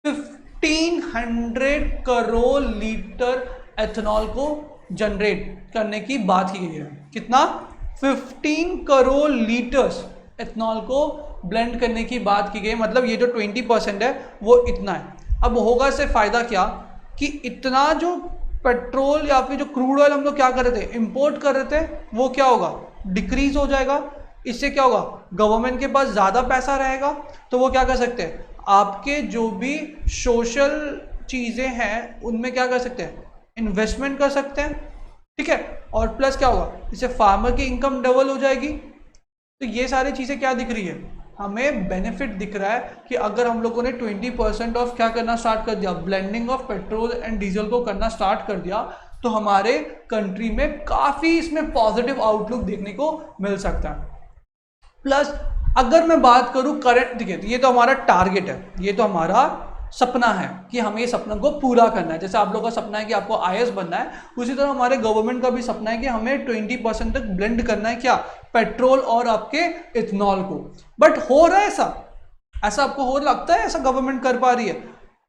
1500 करोड़ लीटर एथेनॉल को जनरेट करने की बात की गई है। कितना, 15 करोड़ लीटर्स एथेनॉल को ब्लेंड करने की बात की गई, मतलब ये जो 20% है वो इतना है। अब होगा इससे फायदा क्या कि इतना जो पेट्रोल या फिर जो क्रूड ऑयल हम लोग क्या कर रहे थे, इंपोर्ट कर रहे थे, वो क्या होगा, डिक्रीज हो जाएगा। इससे क्या होगा, गवर्नमेंट के पास ज़्यादा पैसा रहेगा, तो वो क्या कर सकते हैं, आपके जो भी सोशल चीज़ें हैं उनमें क्या कर सकते हैं, इन्वेस्टमेंट कर सकते हैं। ठीक है, और प्लस क्या होगा, इससे फार्मर की इनकम डबल हो जाएगी। तो ये सारी चीज़ें क्या दिख रही है, हमें बेनिफिट दिख रहा है कि अगर हम लोगों ने 20% ऑफ क्या करना स्टार्ट कर दिया, blending of petrol and diesel को करना स्टार्ट कर दिया, तो हमारे कंट्री में काफ़ी इसमें पॉजिटिव आउटलुक देखने को मिल सकता है। प्लस अगर मैं बात करूं करंट, देखिए ये तो हमारा टारगेट है, ये तो हमारा सपना है कि हमें ये सपना को पूरा करना है। जैसे आप लोगों का सपना है कि आपको IAS बनना है, उसी तरह हमारे गवर्नमेंट का भी सपना है कि हमें 20% तक ब्लेंड करना है क्या, पेट्रोल और आपके इथेनॉल को। बट हो रहा है ऐसा आपको हो लगता है ऐसा गवर्नमेंट कर पा रही है?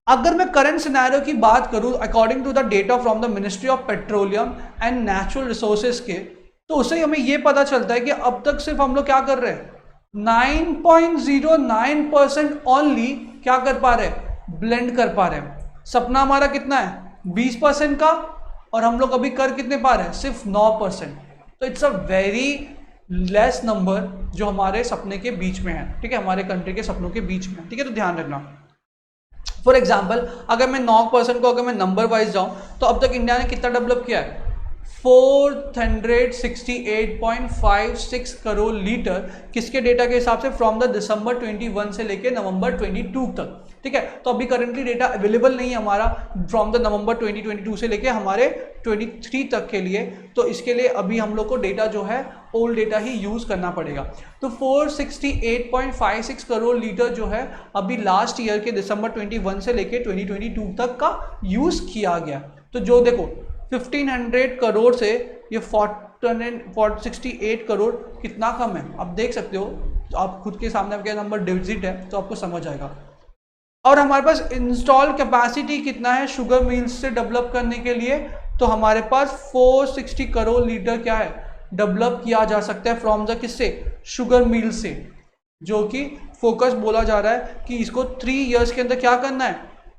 अगर मैं करंट सिनेरियो की बात करूं according to the data from the ministry of petroleum and natural resources के, तो उससे हमें ये पता चलता है कि अब तक सिर्फ हम लोग क्या कर रहे हैं, 9.09% ओनली क्या कर पा रहे हैं, ब्लेंड कर पा रहे हैं। सपना हमारा कितना है, 20% का, और हम लोग अभी कर कितने पा रहे हैं, सिर्फ 9%। तो it's a very less number जो हमारे सपने के बीच में है। ठीक है, हमारे कंट्री के सपनों के बीच में। ठीक है, तो ध्यान रखना। फॉर एग्जाम्पल अगर मैं 9% को अगर मैं नंबर वाइज जाऊं तो अब तक इंडिया ने कितना डेवलप किया है, 468.56 करोड़ लीटर, किसके डेटा के हिसाब से, फ्रॉम द दिसंबर 21 से लेके नवंबर 22 तक। ठीक है। तो अभी करंटली डेटा अवेलेबल नहीं है हमारा फ्रॉम द नवंबर 2022 से लेके हमारे 23 तक के लिए, तो इसके लिए अभी हम लोग को डेटा जो है ओल्ड डेटा ही यूज़ करना पड़ेगा। तो 468.56 करोड़ लीटर जो है अभी लास्ट ईयर के दिसंबर 21 से लेके 2022 तक का यूज़ किया गया। तो जो देखो 1500 करोड़ से ये 468 करोड़ कितना कम है, आप देख सकते हो, तो आप खुद के सामने आपके नंबर डिजिट है तो आपको समझ आएगा। और हमारे पास इंस्टॉल कैपेसिटी कितना है शुगर मिल्स से डेवलप करने के लिए, तो हमारे पास 460 करोड़ लीटर क्या है डेवलप किया जा सकता है फ्रॉम द किससे, शुगर मिल से, जो कि फोकस बोला जा रहा है कि इसको 3 इयर्स के अंदर क्या करना है,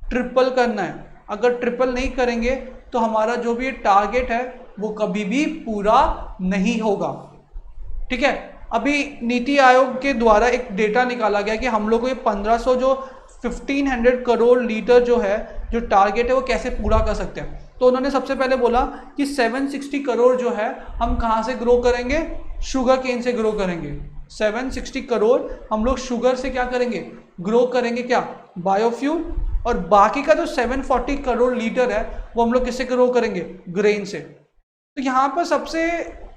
ट्रिपल करना है। अगर ट्रिपल नहीं करेंगे तो हमारा जो भी टारगेट है वो कभी भी पूरा नहीं होगा, ठीक है। अभी नीति आयोग के द्वारा एक डेटा निकाला गया कि हम लोग को ये 1500 जो 1500 करोड़ लीटर जो है जो टारगेट है वो कैसे पूरा कर सकते हैं। तो उन्होंने सबसे पहले बोला कि 760 करोड़ जो है हम कहाँ से ग्रो करेंगे, शुगर केन से ग्रो करेंगे। 760 करोड़ हम लोग शुगर से क्या करेंगे, ग्रो करेंगे, क्या, बायोफ्यूल। और बाकी का जो 740 करोड़ लीटर है वो हम लोग किससे ग्रो करेंगे, ग्रेन से। तो यहाँ पर सबसे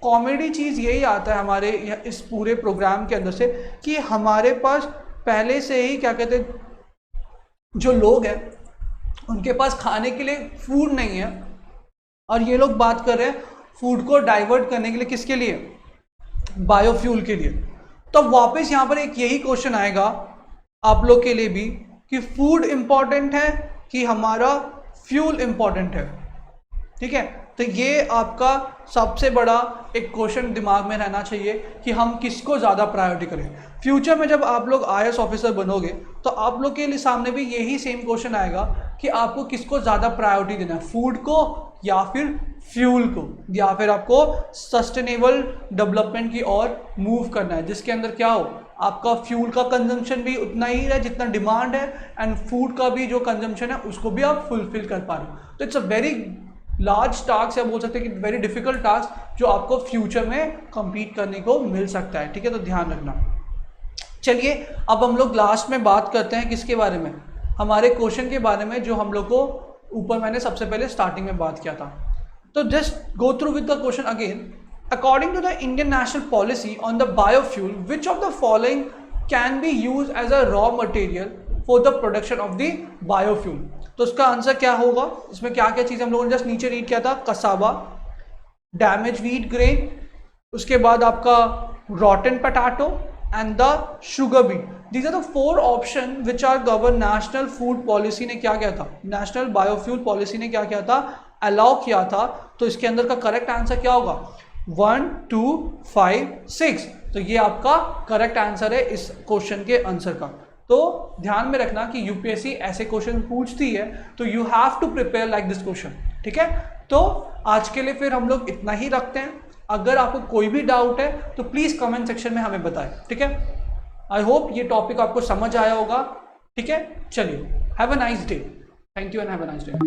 कॉमेडी चीज़ यही आता है हमारे इस पूरे प्रोग्राम के अंदर से कि हमारे पास पहले से ही क्या कहते हैं, जो लोग हैं उनके पास खाने के लिए फूड नहीं है, और ये लोग बात कर रहे हैं फूड को डाइवर्ट करने के लिए, किसके लिए, बायोफ्यूल के लिए। तो वापस यहाँ पर एक यही क्वेश्चन आएगा आप लोग के लिए भी कि फूड इंपॉर्टेंट है कि हमारा फ्यूल इंपॉर्टेंट है, ठीक है। तो ये आपका सबसे बड़ा एक क्वेश्चन दिमाग में रहना चाहिए कि हम किसको ज़्यादा प्रायोरिटी करें। फ्यूचर में जब आप लोग IAS ऑफिसर बनोगे तो आप लोग के लिए सामने भी यही सेम क्वेश्चन आएगा कि आपको किसको ज़्यादा प्रायोरिटी देना है, फूड को या फिर फ्यूल को, या फिर आपको सस्टेनेबल डेवलपमेंट की ओर मूव करना है, जिसके अंदर क्या हो, आपका फ्यूल का कंजम्पशन भी उतना ही है जितना डिमांड है, एंड फूड का भी जो कंजम्पशन है उसको भी आप फुलफिल कर पा रहे हो। तो it's a very large task, या बोल सकते हैं कि वेरी डिफिकल्ट टास्क जो आपको फ्यूचर में compete करने को मिल सकता है, ठीक है। तो ध्यान रखना। चलिए अब हम लोग लास्ट में बात करते हैं किसके बारे में, हमारे क्वेश्चन के बारे में जो हम लोग को ऊपर मैंने सबसे पहले स्टार्टिंग में बात किया था। तो just go through with the question again. According to the Indian national policy on the biofuel, which of the following can be use as a raw material for the production of the biofuel. तो उसका answer क्या होगा, इसमें क्या क्या चीज़ हम लोगों ने जस्ट नीचे रीड किया था, कसावा, डैमेज व्हीट ग्रेन, उसके बाद आपका rotten potato and the sugar beet. These are the 4 option which are govern. National food policy ने क्या किया था, नेशनल बायोफ्यूल पॉलिसी ने क्या किया था, अलाउ किया था। तो इसके अंदर का करेक्ट आंसर क्या होगा, 1, 2, 5, 6। तो ये आपका करेक्ट आंसर है इस क्वेश्चन के आंसर का। तो ध्यान में रखना कि यूपीएससी ऐसे क्वेश्चन पूछती है तो you have to prepare like this question, ठीक है। तो आज के लिए फिर हम लोग इतना ही रखते हैं। अगर आपको कोई भी डाउट है तो प्लीज़ कमेंट सेक्शन में हमें बताएं, ठीक है। आई होप ये टॉपिक आपको समझ आया होगा, ठीक है। चलिए, have a nice day, thank you and have a nice day.